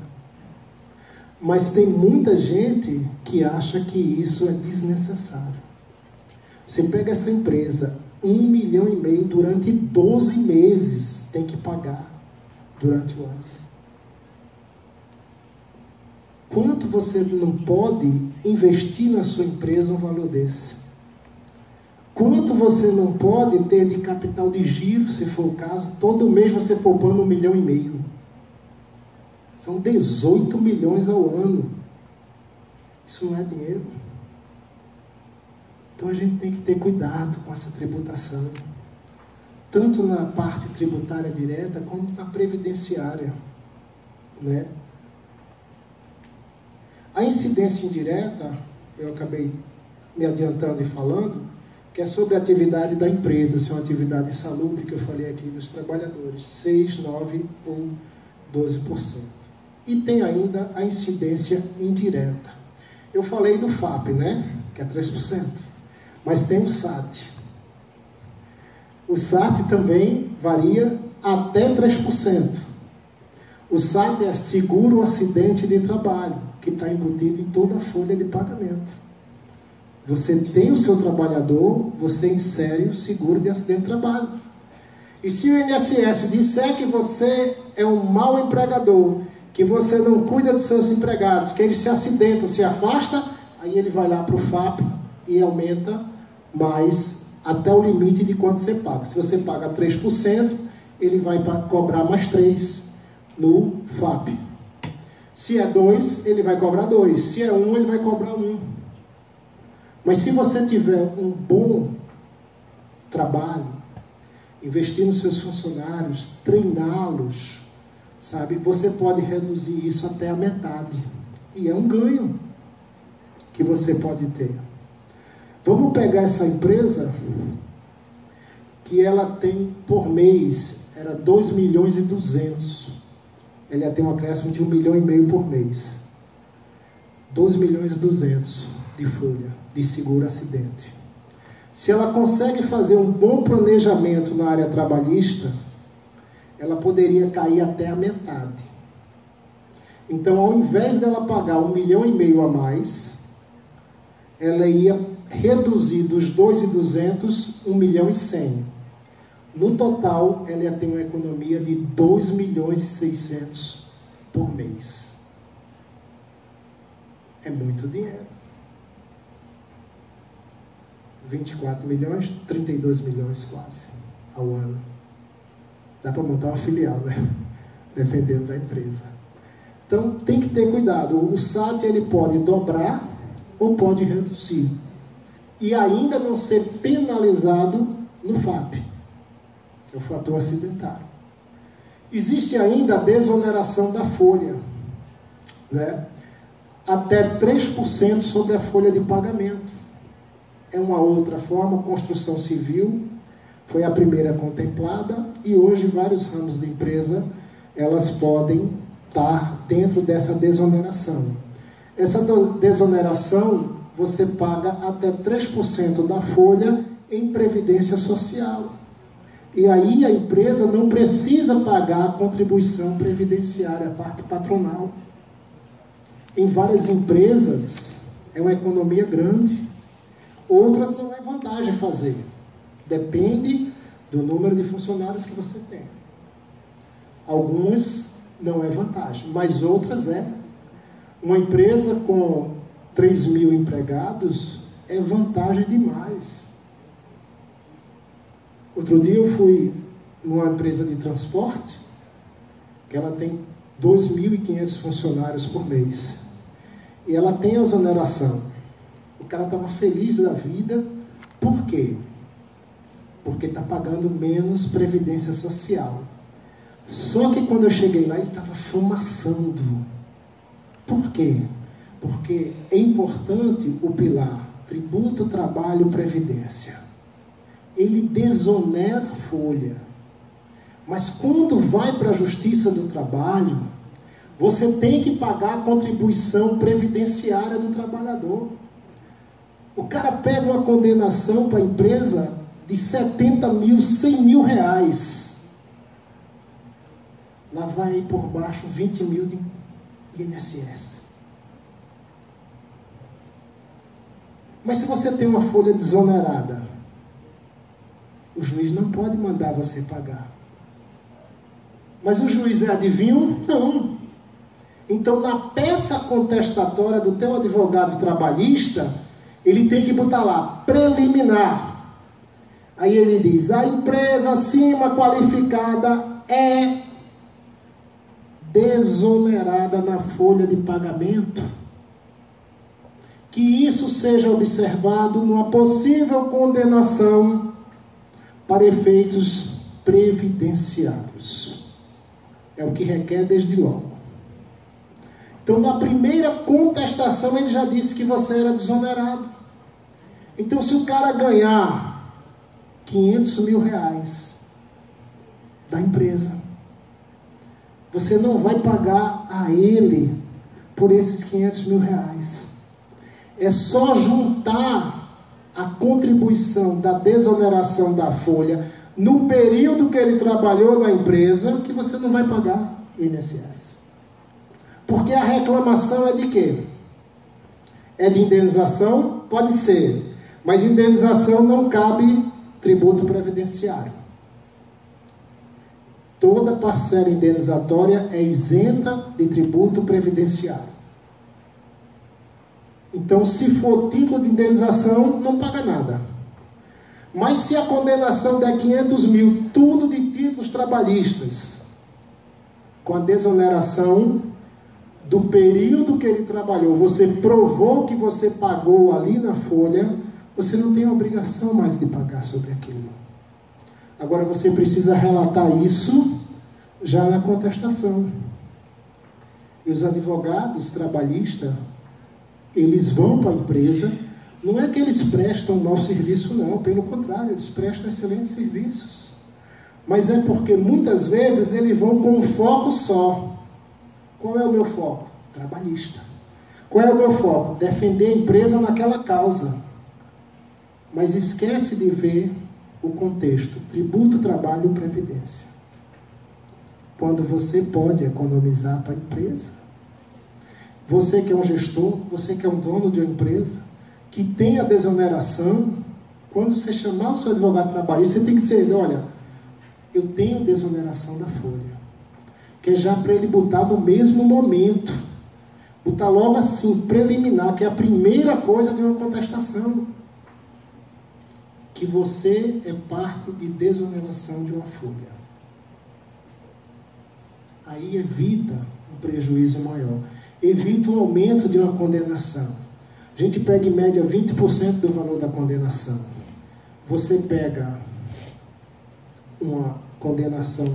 Mas tem muita gente que acha que isso é desnecessário. Você pega essa empresa, 1,5 milhão durante 12 meses tem que pagar durante o ano. Quanto você não pode investir na sua empresa um valor desse? Quanto você não pode ter de capital de giro, se for o caso, todo mês você poupando 1,5 milhão? São 18 milhões ao ano. Isso não é dinheiro. Então a gente tem que ter cuidado com essa tributação. Tanto na parte tributária direta, como na previdenciária. Né? A incidência indireta, eu acabei me adiantando e falando, que é sobre a atividade da empresa, se é uma atividade insalubre, que eu falei aqui dos trabalhadores, 6%, 9% ou 12%. E tem ainda a incidência indireta. Eu falei do FAP, né? Que é 3%. Mas tem o SAT. O SAT também varia até 3%. O SAT é seguro acidente de trabalho, que está embutido em toda a folha de pagamento. Você tem o seu trabalhador, você insere o seguro de acidente de trabalho. E se o INSS disser que você é um mau empregador, que você não cuida dos seus empregados, que eles se acidentam, se afastam, aí ele vai lá para o FAP e aumenta mais até o limite de quanto você paga. Se você paga 3%, ele vai cobrar mais 3% no FAP. Se é 2%, ele vai cobrar 2%. Se é 1%, ele vai cobrar 1%. Mas se você tiver um bom trabalho, investir nos seus funcionários, treiná-los, sabe, você pode reduzir isso até a metade. E é um ganho que você pode ter. Vamos pegar essa empresa que ela tem por mês, era 2,2 milhões. Ela tem um acréscimo de 1,5 milhão por mês. 2,2 milhões de folha de seguro acidente. Se ela consegue fazer um bom planejamento na área trabalhista, ela poderia cair até a metade. Então, ao invés dela pagar 1,5 milhão a mais, ela ia reduzir dos 2,200, 1,1 milhão. No total, ela ia ter uma economia de 2,6 milhões por mês. É muito dinheiro. 24 milhões, 32 milhões quase ao ano. Dá para montar uma filial, né? Dependendo da empresa. Então, tem que ter cuidado. O SAT, ele pode dobrar ou pode reduzir. E ainda não ser penalizado no FAP, que é o fator acidentário. Existe ainda a desoneração da folha. né? Até 3% sobre a folha de pagamento. É uma outra forma. Construção civil foi a primeira contemplada e hoje vários ramos de empresa elas podem estar dentro dessa desoneração. Essa desoneração você paga até 3% da folha em previdência social. E aí a empresa não precisa pagar a contribuição previdenciária, a parte patronal. Em várias empresas é uma economia grande, outras não é vantagem fazer. Depende do número de funcionários que você tem. Algumas não é vantagem, mas outras é. Uma empresa com 3.000 empregados é vantagem demais. Outro dia eu fui numa empresa de transporte, que ela tem 2.500 funcionários por mês. E ela tem a exoneração. O cara estava feliz da vida. Por quê? Porque está pagando menos previdência social. Só que quando eu cheguei lá, ele estava fumaçando. Por quê? Porque é importante o pilar tributo, trabalho, previdência. Ele desonera folha. Mas quando vai para a Justiça do Trabalho, você tem que pagar a contribuição previdenciária do trabalhador. O cara pega uma condenação para a empresa de 70 mil, 100 mil reais. Lá vai por baixo 20 mil de INSS. Mas se você tem uma folha desonerada, o juiz não pode mandar você pagar. Mas o juiz é adivinho? Não. Então, na peça contestatória do teu advogado trabalhista, ele tem que botar lá, preliminar. Aí ele diz, a empresa acima qualificada é desonerada na folha de pagamento. Que isso seja observado numa possível condenação para efeitos previdenciários. É o que requer desde logo. Então, na primeira contestação, ele já disse que você era desonerado. Então, se o cara ganhar 500 mil reais da empresa, você não vai pagar a ele por esses 500 mil reais. É só juntar a contribuição da desoneração da folha no período que ele trabalhou na empresa que você não vai pagar INSS. Porque a reclamação é de quê? É de indenização? Pode ser. Mas indenização não cabe tributo previdenciário. Toda parcela indenizatória é isenta de tributo previdenciário. Então, se for título de indenização, não paga nada. Mas se a condenação der 500 mil, tudo de títulos trabalhistas, com a desoneração do período que ele trabalhou, você provou que você pagou ali na folha, você não tem a obrigação mais de pagar sobre aquilo. Agora você precisa relatar isso já na contestação. E os advogados trabalhistas, eles vão para a empresa, não é que eles prestam mau serviço, não, pelo contrário, eles prestam excelentes serviços. Mas é porque muitas vezes eles vão com um foco só. Qual é o meu foco? Trabalhista. Qual é o meu foco? Defender a empresa naquela causa. Mas esquece de ver o contexto, tributo, trabalho e previdência. Quando você pode economizar para a empresa. Você que é um gestor, você que é um dono de uma empresa, que tem a desoneração, quando você chamar o seu advogado trabalhista, você tem que dizer, olha, eu tenho desoneração da folha. Que é já para ele botar no mesmo momento. Botar logo assim, preliminar, que é a primeira coisa de uma contestação. Que você é parte de desoneração de uma folha. Aí evita um prejuízo maior. Evita um aumento de uma condenação. A gente pega em média 20% do valor da condenação. Você pega uma condenação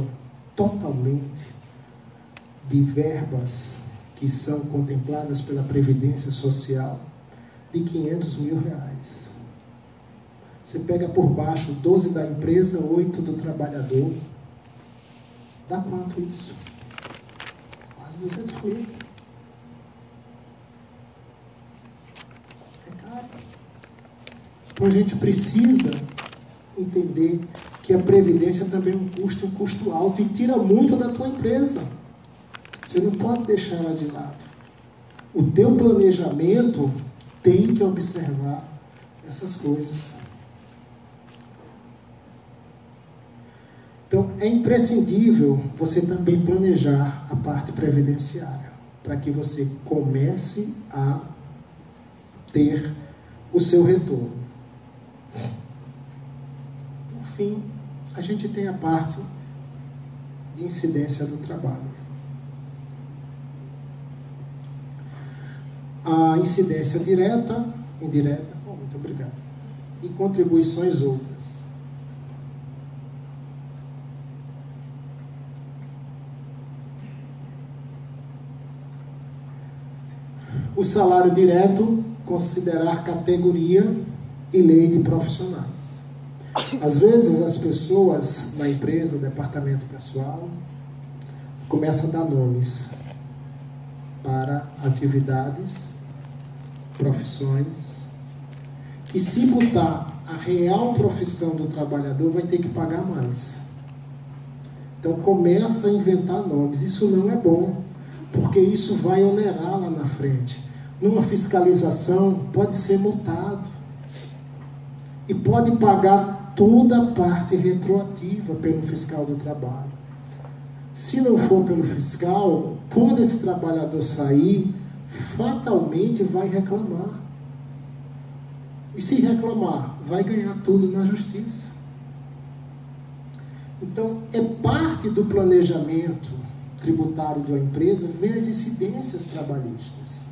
totalmente de verbas que são contempladas pela Previdência Social de R$500 mil. Você pega por baixo 12 da empresa, 8 do trabalhador. Dá quanto isso? Quase 200 mil. É caro. Então a gente precisa entender que a Previdência também é um custo alto e tira muito da tua empresa. Você não pode deixar ela de lado. O teu planejamento tem que observar essas coisas. Então, é imprescindível você também planejar a parte previdenciária, para que você comece a ter o seu retorno. Por fim, a gente tem a parte de incidência do trabalho. A incidência direta, indireta, muito obrigado, e contribuições outras. O salário direto, considerar categoria e lei de profissionais. Às vezes as pessoas na empresa, departamento pessoal, começam a dar nomes para atividades, profissões, que se botar a real profissão do trabalhador vai ter que pagar mais. Então começa a inventar nomes. Isso não é bom, porque isso vai onerar lá na frente. Numa fiscalização pode ser multado e pode pagar toda a parte retroativa pelo fiscal do trabalho. Se não for pelo fiscal, quando esse trabalhador sair, fatalmente vai reclamar. E se reclamar, vai ganhar tudo na justiça. Então, é parte do planejamento tributário de uma empresa ver as incidências trabalhistas.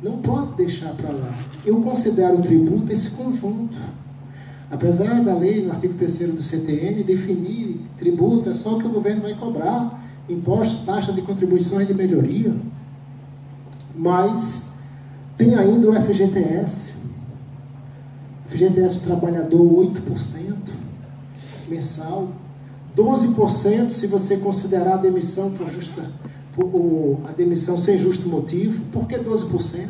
Não pode deixar para lá. Eu considero o tributo esse conjunto. Apesar da lei, no artigo 3º do CTN, definir tributo é só o que o governo vai cobrar, impostos, taxas e contribuições de melhoria. Mas tem ainda o FGTS. FGTS trabalhador 8% mensal, 12% se você considerar a demissão a demissão sem justo motivo. Por que 12%?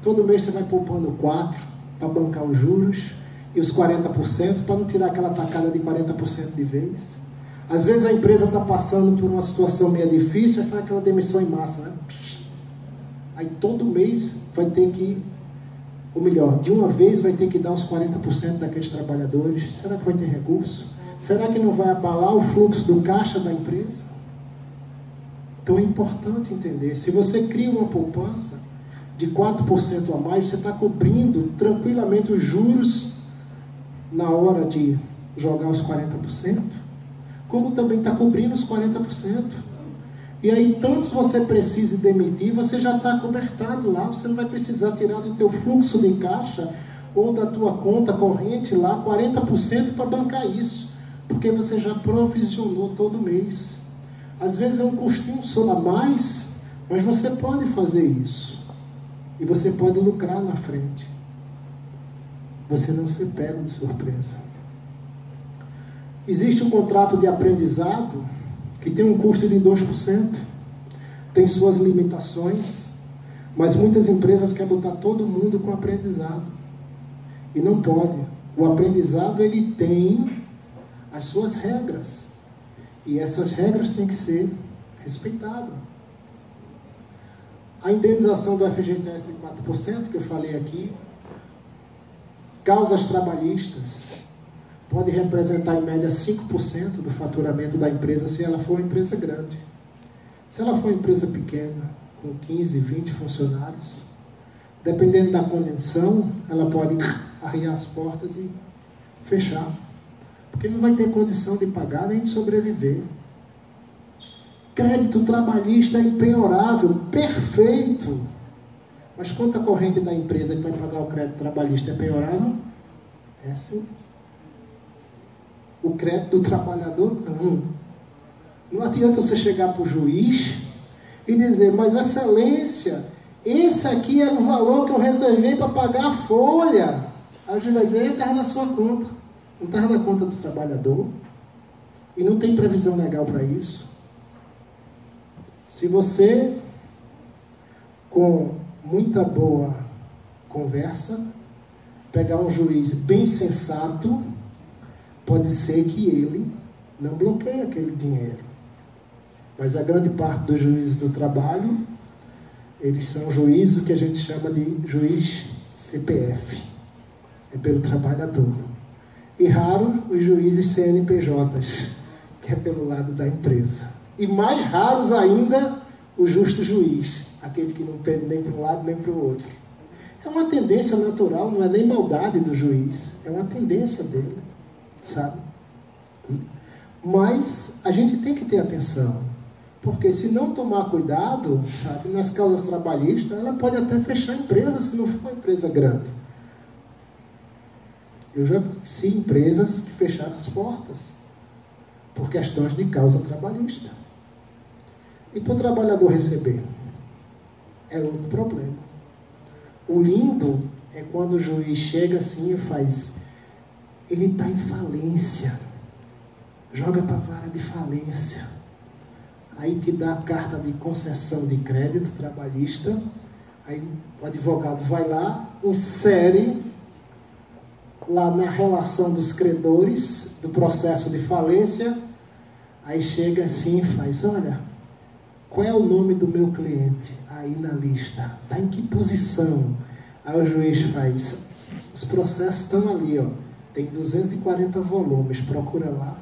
Todo mês você vai poupando 4% para bancar os juros e os 40% para não tirar aquela tacada de 40% de vez. Às vezes a empresa está passando por uma situação meio difícil e faz aquela demissão em massa, né? Aí todo mês vai ter que, ou melhor, de uma vez vai ter que dar os 40% daqueles trabalhadores. Será que vai ter recurso? Será que não vai abalar o fluxo do caixa da empresa? Então é importante entender, se você cria uma poupança de 4% a mais, você está cobrindo tranquilamente os juros na hora de jogar os 40%, como também está cobrindo os 40%. E aí, tantos você precisa demitir, você já está cobertado lá, você não vai precisar tirar do teu fluxo de caixa ou da tua conta corrente lá 40% para bancar isso, porque você já provisionou todo mês. Às vezes é um custinho só a mais, mas você pode fazer isso. E você pode lucrar na frente. Você não ser pego de surpresa. Existe um contrato de aprendizado que tem um custo de 2%. Tem suas limitações, mas muitas empresas querem botar todo mundo com aprendizado. E não pode. O aprendizado, ele tem as suas regras. E essas regras têm que ser respeitadas. A indenização do FGTS de 4%, que eu falei aqui, causas trabalhistas, pode representar em média 5% do faturamento da empresa se ela for uma empresa grande. Se ela for uma empresa pequena, com 15, 20 funcionários, dependendo da condição, ela pode arriar as portas e fechar. Porque não vai ter condição de pagar nem de sobreviver. Crédito trabalhista é impenhorável, perfeito. Mas conta corrente da empresa que vai pagar o crédito trabalhista é penhorável? É sim. O crédito do trabalhador, não. Não adianta você chegar para o juiz e dizer, mas excelência, esse aqui era o valor que eu reservei para pagar a folha. Aí o juiz vai dizer, estava na sua conta, não estava na conta do trabalhador, e não tem previsão legal para isso. Se você, com muita boa conversa, pegar um juiz bem sensato, pode ser que ele não bloqueie aquele dinheiro. Mas a grande parte dos juízes do trabalho, eles são juízes que a gente chama de juiz CPF. É pelo trabalhador. E raro os juízes CNPJs, que é pelo lado da empresa. E mais raros ainda o justo juiz, aquele que não pede nem para um lado nem para o outro. É uma tendência natural, não é nem maldade do juiz, é uma tendência dele, sabe? Mas a gente tem que ter atenção, porque se não tomar cuidado, sabe, nas causas trabalhistas, ela pode até fechar a empresa se não for uma empresa grande. Eu já conheci empresas que fecharam as portas por questões de causa trabalhista. E para o trabalhador receber? É outro problema. O lindo é quando o juiz chega assim e faz, ele está em falência, joga para a vara de falência, aí te dá a carta de concessão de crédito trabalhista, aí o advogado vai lá, insere lá na relação dos credores, do processo de falência, aí chega assim e faz, olha, qual é o nome do meu cliente aí na lista? Está em que posição? Aí o juiz faz, os processos estão ali, ó, tem 240 volumes, procura lá.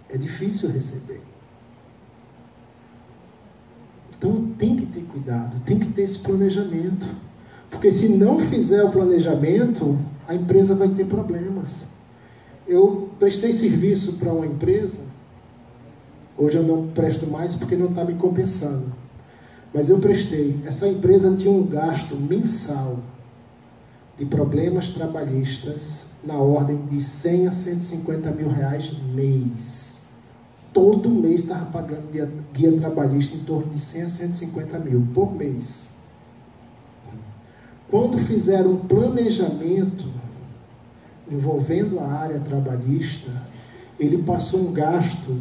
É difícil receber. Então tem que ter cuidado, tem que ter esse planejamento. Porque se não fizer o planejamento, a empresa vai ter problemas. Eu prestei serviço para uma empresa, hoje eu não presto mais porque não está me compensando. Mas eu prestei. Essa empresa tinha um gasto mensal de problemas trabalhistas na ordem de 100 a 150 mil reais mês. Todo mês estava pagando guia trabalhista em torno de 100 a 150 mil por mês. Quando fizeram um planejamento envolvendo a área trabalhista, ele passou um gasto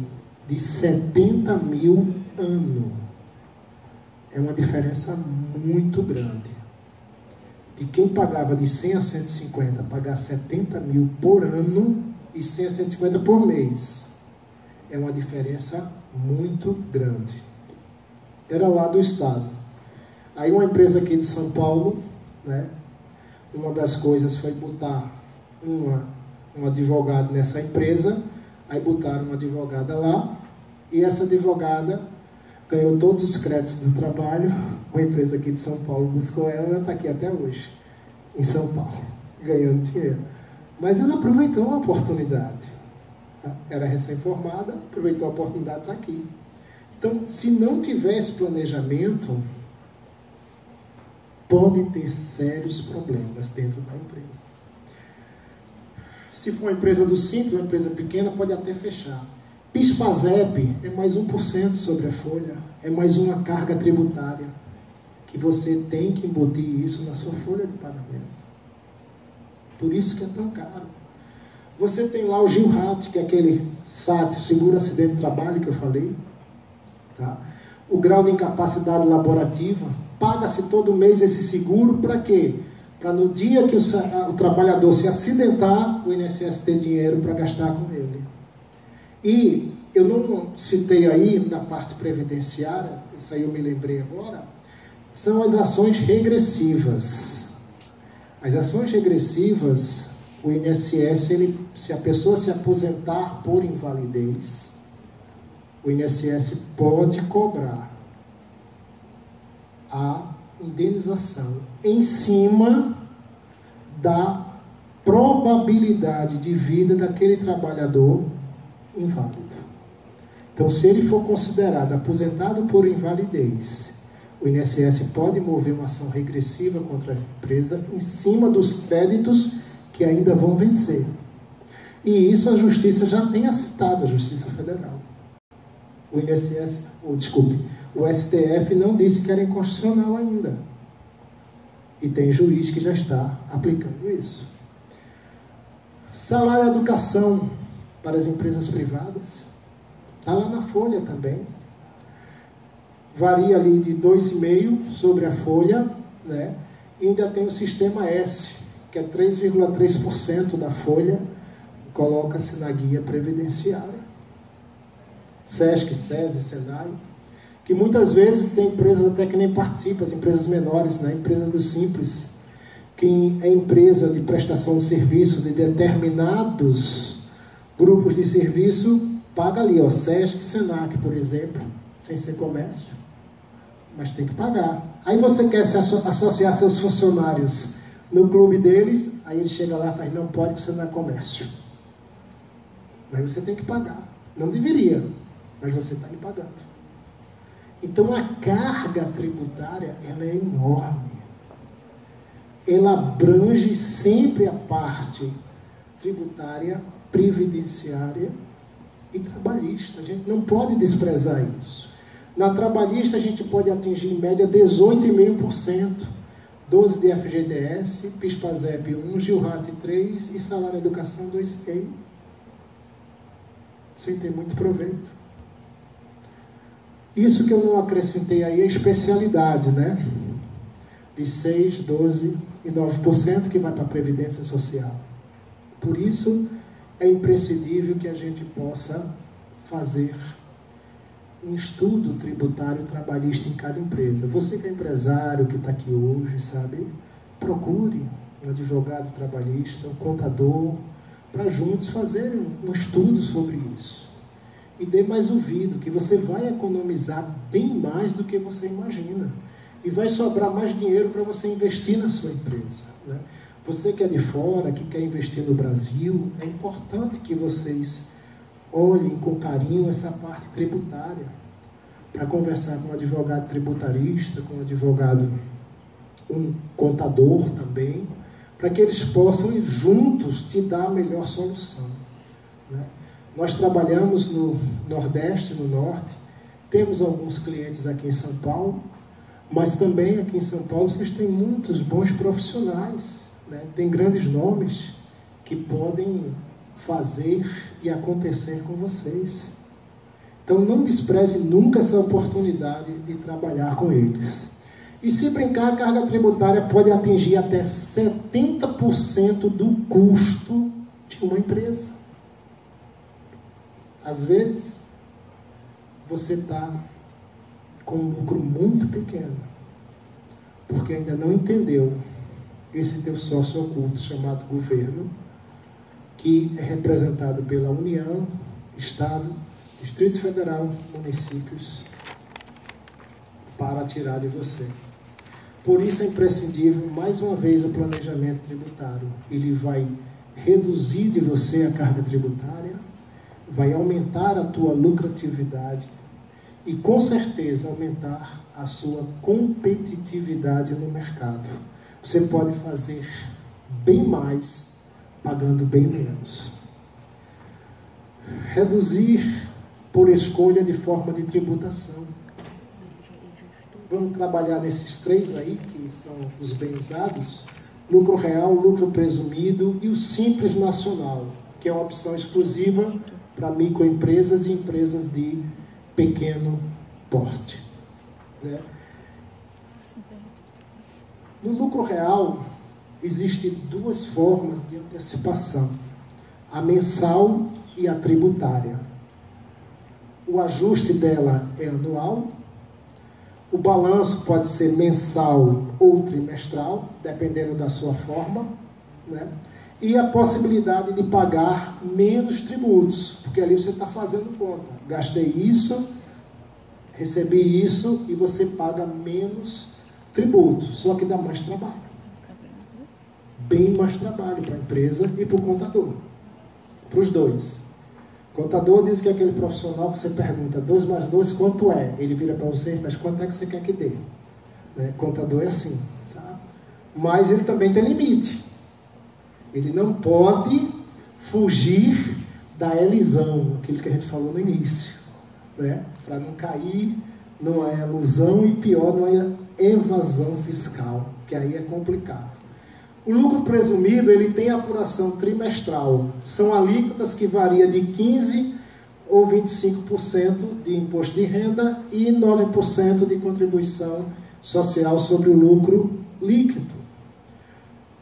de 70 mil ano. É uma diferença muito grande. De quem pagava de 100 a 150, pagar 70 mil por ano e 100 a 150 por mês. É uma diferença muito grande. Era lá do estado. Aí uma empresa aqui de São Paulo, né, uma das coisas foi botar um advogado nessa empresa, aí botaram uma advogada lá, e essa advogada ganhou todos os créditos do trabalho, uma empresa aqui de São Paulo buscou ela, ela está aqui até hoje, em São Paulo, ganhando dinheiro. Mas ela aproveitou a oportunidade. Era recém-formada, aproveitou a oportunidade, está aqui. Então, se não tiver esse planejamento, pode ter sérios problemas dentro da empresa. Se for uma empresa do Simples, uma empresa pequena, pode até fechar. PIS/PASEP é mais 1% sobre a folha, é mais uma carga tributária, que você tem que embutir isso na sua folha de pagamento. Por isso que é tão caro. Você tem lá o GILRAT, que é aquele SAT, Seguro Acidente de Trabalho, que eu falei. Tá? O grau de incapacidade laborativa, paga-se todo mês esse seguro para quê? Para no dia que o trabalhador se acidentar, o INSS ter dinheiro para gastar com ele. E eu não citei aí na parte previdenciária, isso aí eu me lembrei agora, são as ações regressivas. As ações regressivas, o INSS, se a pessoa se aposentar por invalidez, o INSS pode cobrar a indenização em cima da probabilidade de vida daquele trabalhador inválido. Então, se ele for considerado aposentado por invalidez, o INSS pode mover uma ação regressiva contra a empresa em cima dos créditos que ainda vão vencer. E isso a Justiça já tem aceitado, a Justiça Federal. O INSS, o STF não disse que era inconstitucional ainda. E tem juiz que já está aplicando isso. Salário e educação para as empresas privadas. Está lá na folha também. Varia ali de 2,5% sobre a folha, né? E ainda tem o sistema S, que é 3,3% da folha, coloca-se na guia previdenciária. SESC, SESI, SENAI, que muitas vezes tem empresas até que nem participam, as empresas menores, né? Empresas do Simples, que é empresa de prestação de serviço de determinados grupos de serviço, paga ali, ó, SESC, SENAC, por exemplo, sem ser comércio, mas tem que pagar. Aí você quer se associar seus funcionários no clube deles, aí ele chega lá e faz, não pode, você não é comércio. Mas você tem que pagar. Não deveria, mas você está aí pagando. Então a carga tributária, ela é enorme. Ela abrange sempre a parte tributária, previdenciária e trabalhista. A gente não pode desprezar isso. Na trabalhista a gente pode atingir em média 18,5%, 12% de FGTS, PIS/PASEP 1%, GILRAT 3% e salário de educação 2,5%. Sem ter muito proveito. Isso que eu não acrescentei aí é especialidade, né? De 6%, 12% e 9% que vai para a Previdência Social. Por isso, é imprescindível que a gente possa fazer um estudo tributário trabalhista em cada empresa. Você que é empresário, que está aqui hoje, sabe? Procure um advogado trabalhista, um contador, para juntos fazerem um estudo sobre isso. E dê mais ouvido, que você vai economizar bem mais do que você imagina. E vai sobrar mais dinheiro para você investir na sua empresa, né? Você que é de fora, que quer investir no Brasil, é importante que vocês olhem com carinho essa parte tributária, para conversar com um advogado tributarista, com um advogado, um contador também, para que eles possam juntos te dar a melhor solução, né? Nós trabalhamos no Nordeste, no Norte, temos alguns clientes aqui em São Paulo, mas também aqui em São Paulo vocês têm muitos bons profissionais, né? Tem grandes nomes que podem fazer e acontecer com vocês. Então não despreze nunca essa oportunidade de trabalhar com eles. E se brincar, a carga tributária pode atingir até 70% do custo de uma empresa. Às vezes, você está com um lucro muito pequeno, porque ainda não entendeu esse teu sócio oculto chamado governo, que é representado pela União, Estado, Distrito Federal, municípios, para tirar de você. Por isso é imprescindível, mais uma vez, o planejamento tributário. Ele vai reduzir de você a carga tributária, vai aumentar a tua lucratividade e, com certeza, aumentar a sua competitividade no mercado. Você pode fazer bem mais, pagando bem menos. Reduzir por escolha de forma de tributação. Vamos trabalhar nesses três aí, que são os bem usados: lucro real, lucro presumido e o simples nacional, que é uma opção exclusiva para microempresas e empresas de pequeno porte, né? No lucro real, existem duas formas de antecipação: a mensal e a tributária. O ajuste dela é anual, o balanço pode ser mensal ou trimestral, dependendo da sua forma, né? E a possibilidade de pagar menos tributos, porque ali você está fazendo conta. Gastei isso, recebi isso e você paga menos tributos, só que dá mais trabalho. Bem mais trabalho para a empresa e para o contador. Para os dois. O contador diz que é aquele profissional que você pergunta 2 mais 2 quanto é? Ele vira para você e faz quanto é que você quer que dê? Né? Contador é assim. Tá? Mas ele também tem limite. Ele não pode fugir da elisão, aquilo que a gente falou no início, né? Para não cair numa ilusão e pior, numa evasão fiscal, que aí é complicado. O lucro presumido, ele tem apuração trimestral. São alíquotas que variam de 15% ou 25% de imposto de renda e 9% de contribuição social sobre o lucro líquido.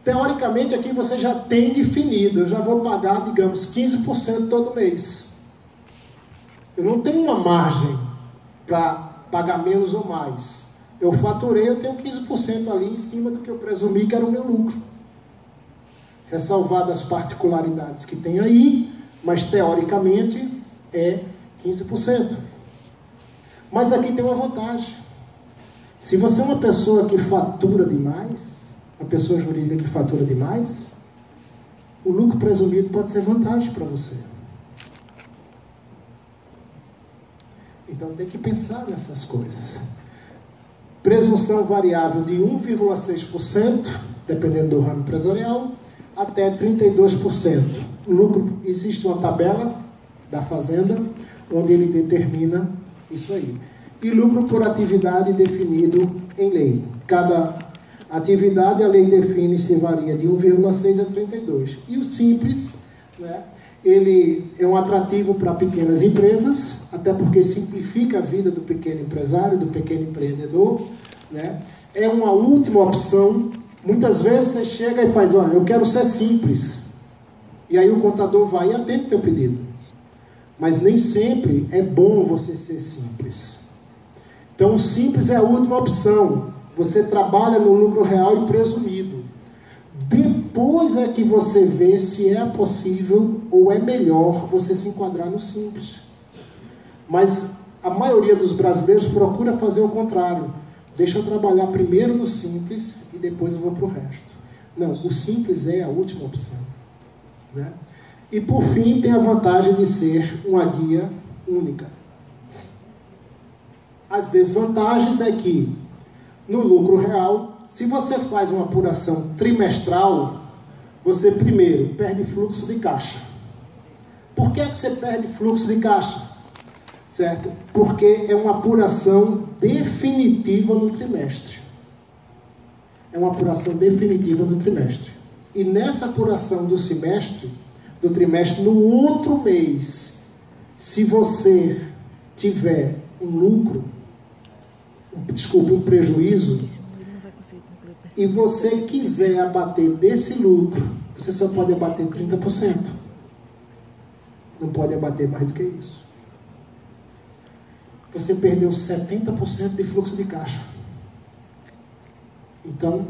Teoricamente, aqui você já tem definido, eu já vou pagar, digamos, 15% todo mês. Eu não tenho uma margem para pagar menos ou mais. Eu faturei, eu tenho 15% ali em cima do que eu presumi que era o meu lucro. Ressalvadas as particularidades que tem aí, mas teoricamente é 15%. Mas aqui tem uma vantagem. Se você é uma pessoa que fatura demais, uma pessoa jurídica que fatura demais, o lucro presumido pode ser vantagem para você. Então tem que pensar nessas coisas. Presunção variável de 1,6%, dependendo do ramo empresarial, até 32%. Lucro, existe uma tabela da Fazenda, onde ele determina isso aí. E lucro por atividade definido em lei. Cada atividade, a lei define se varia de 1,6 a 32. E o Simples, né, ele é um atrativo para pequenas empresas, até porque simplifica a vida do pequeno empresário, do pequeno empreendedor, né? É uma última opção. Muitas vezes você chega e faz, olha, eu quero ser simples. E aí o contador vai e atende o teu pedido. Mas nem sempre é bom você ser simples. Então o simples é a última opção. Você trabalha no lucro real e presumido. Depois é que você vê se é possível ou é melhor você se enquadrar no simples. Mas a maioria dos brasileiros procura fazer o contrário. Deixa eu trabalhar primeiro no simples e depois eu vou para o resto. Não, o simples é a última opção, né? E por fim tem a vantagem de ser uma guia única. As desvantagens é que no lucro real, se você faz uma apuração trimestral, você primeiro perde fluxo de caixa. Por que você perde fluxo de caixa? Certo? Porque é uma apuração definitiva no trimestre. É uma apuração definitiva no trimestre. E nessa apuração do trimestre, no outro mês, se você tiver um prejuízo, e você quiser abater desse lucro, você só pode abater 30%. Não pode abater mais do que isso. Você perdeu 70% de fluxo de caixa. Então,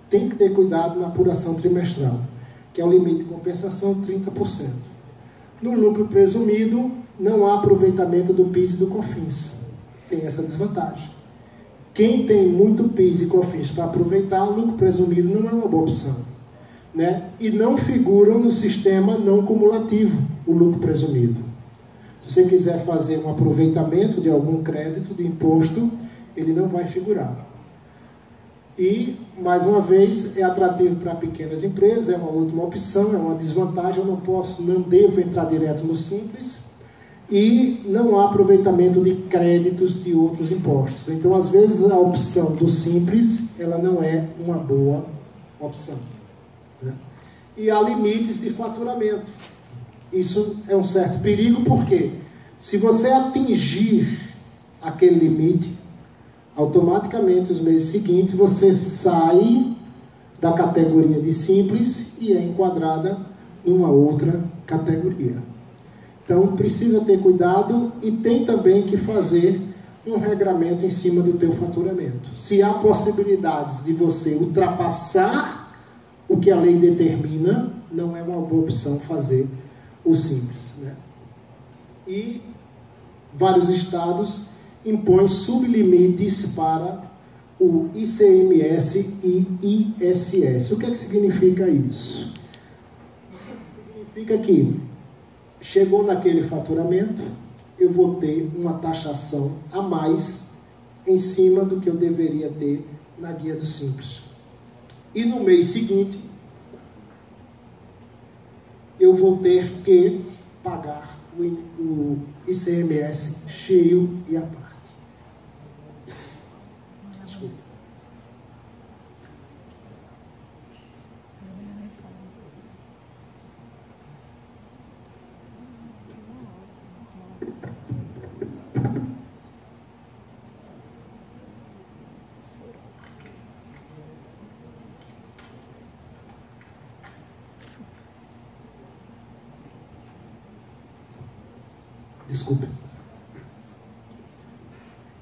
tem que ter cuidado na apuração trimestral, que é o limite de compensação 30%. No lucro presumido, não há aproveitamento do PIS e do COFINS. Tem essa desvantagem. Quem tem muito PIS e COFINS para aproveitar, o lucro presumido não é uma boa opção, né? E não figuram no sistema não cumulativo, o lucro presumido. Se você quiser fazer um aproveitamento de algum crédito de imposto, ele não vai figurar. E, mais uma vez, é atrativo para pequenas empresas, é uma última opção, é uma desvantagem, eu não devo entrar direto no simples, e não há aproveitamento de créditos de outros impostos. Então, às vezes, a opção do simples, ela não é uma boa opção, né? E há limites de faturamento. Isso é um certo perigo, porque se você atingir aquele limite, automaticamente, os meses seguintes, você sai da categoria de simples e é enquadrada numa outra categoria. Então, precisa ter cuidado e tem também que fazer um regramento em cima do teu faturamento. Se há possibilidades de você ultrapassar o que a lei determina, não é uma boa opção fazer o simples, né? E vários estados impõem sublimites para o ICMS e ISS. O que é que significa isso? Significa que chegou naquele faturamento, eu vou ter uma taxação a mais em cima do que eu deveria ter na guia do Simples. E no mês seguinte, eu vou ter que pagar o ICMS cheio e à parte. Desculpa. Desculpe.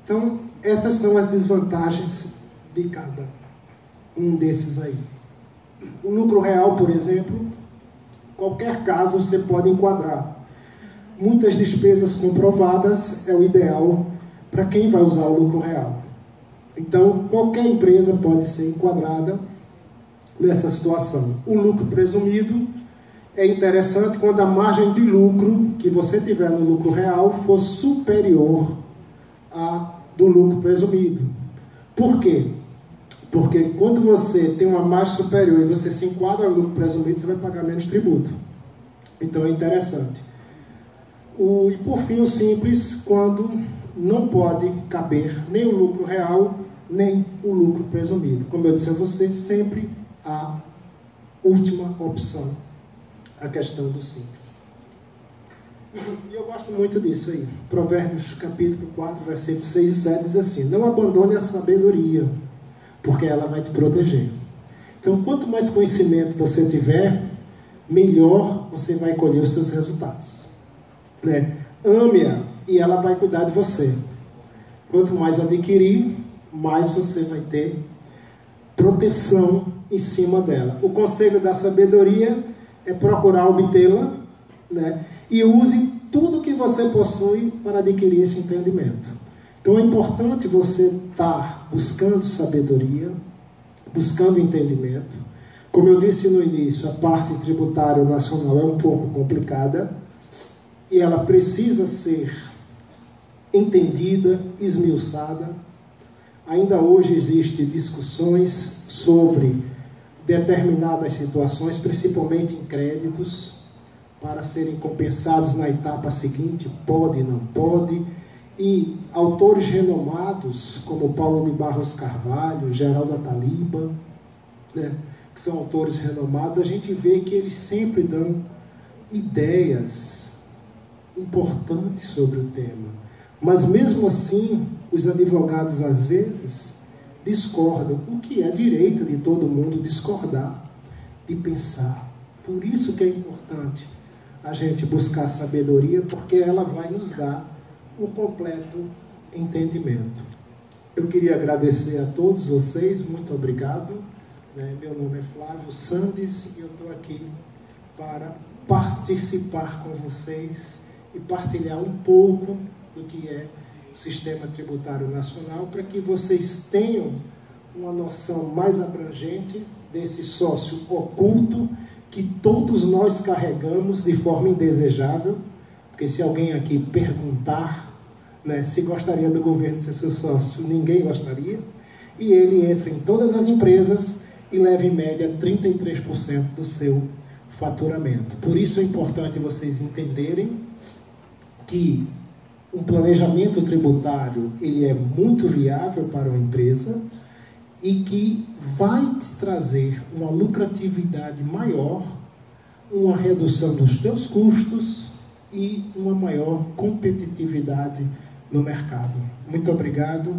Então, essas são as desvantagens de cada um desses aí. O lucro real, por exemplo, qualquer caso você pode enquadrar. Muitas despesas comprovadas é o ideal para quem vai usar o lucro real. Então, qualquer empresa pode ser enquadrada nessa situação. O lucro presumido é interessante quando a margem de lucro que você tiver no lucro real for superior à do lucro presumido. Por quê? Porque quando você tem uma margem superior e você se enquadra no lucro presumido, você vai pagar menos tributo. Então é interessante. E por fim, o simples, quando não pode caber nem o lucro real, nem o lucro presumido. Como eu disse a você, sempre a última opção, a questão do simples. E eu gosto muito disso aí. Provérbios capítulo 4, versículos 6 e 7 diz assim: não abandone a sabedoria, porque ela vai te proteger. Então, quanto mais conhecimento você tiver, melhor você vai colher os seus resultados. Né? Ame-a e ela vai cuidar de você. Quanto mais adquirir, mais você vai ter proteção em cima dela. O conselho da sabedoria é procurar obtê-la, né? E use tudo que você possui para adquirir esse entendimento. Então é importante você estar buscando sabedoria, buscando entendimento. Como eu disse no início, a parte tributária nacional é um pouco complicada e ela precisa ser entendida, esmiuçada. Ainda hoje existem discussões sobre determinadas situações, principalmente em créditos, para serem compensados na etapa seguinte, pode, não pode. E autores renomados, como Paulo de Barros Carvalho, Geraldo Ataliba, né, que são autores renomados, a gente vê que eles sempre dão ideias importantes sobre o tema. Mas mesmo assim, os advogados às vezes discordam, o que é direito de todo mundo discordar, de pensar. Por isso que é importante a gente buscar sabedoria, porque ela vai nos dar um completo entendimento. Eu queria agradecer a todos vocês, muito obrigado. Meu nome é Flávio Sandes e eu estou aqui para participar com vocês e partilhar um pouco do que é o Sistema Tributário Nacional, para que vocês tenham uma noção mais abrangente desse sócio oculto que todos nós carregamos de forma indesejável, porque se alguém aqui perguntar, né, se gostaria do governo ser seu sócio, ninguém gostaria, e ele entra em todas as empresas e leva em média 33% do seu faturamento. Por isso é importante vocês entenderem que um planejamento tributário ele é muito viável para uma empresa e que vai te trazer uma lucratividade maior, uma redução dos teus custos e uma maior competitividade no mercado. Muito obrigado.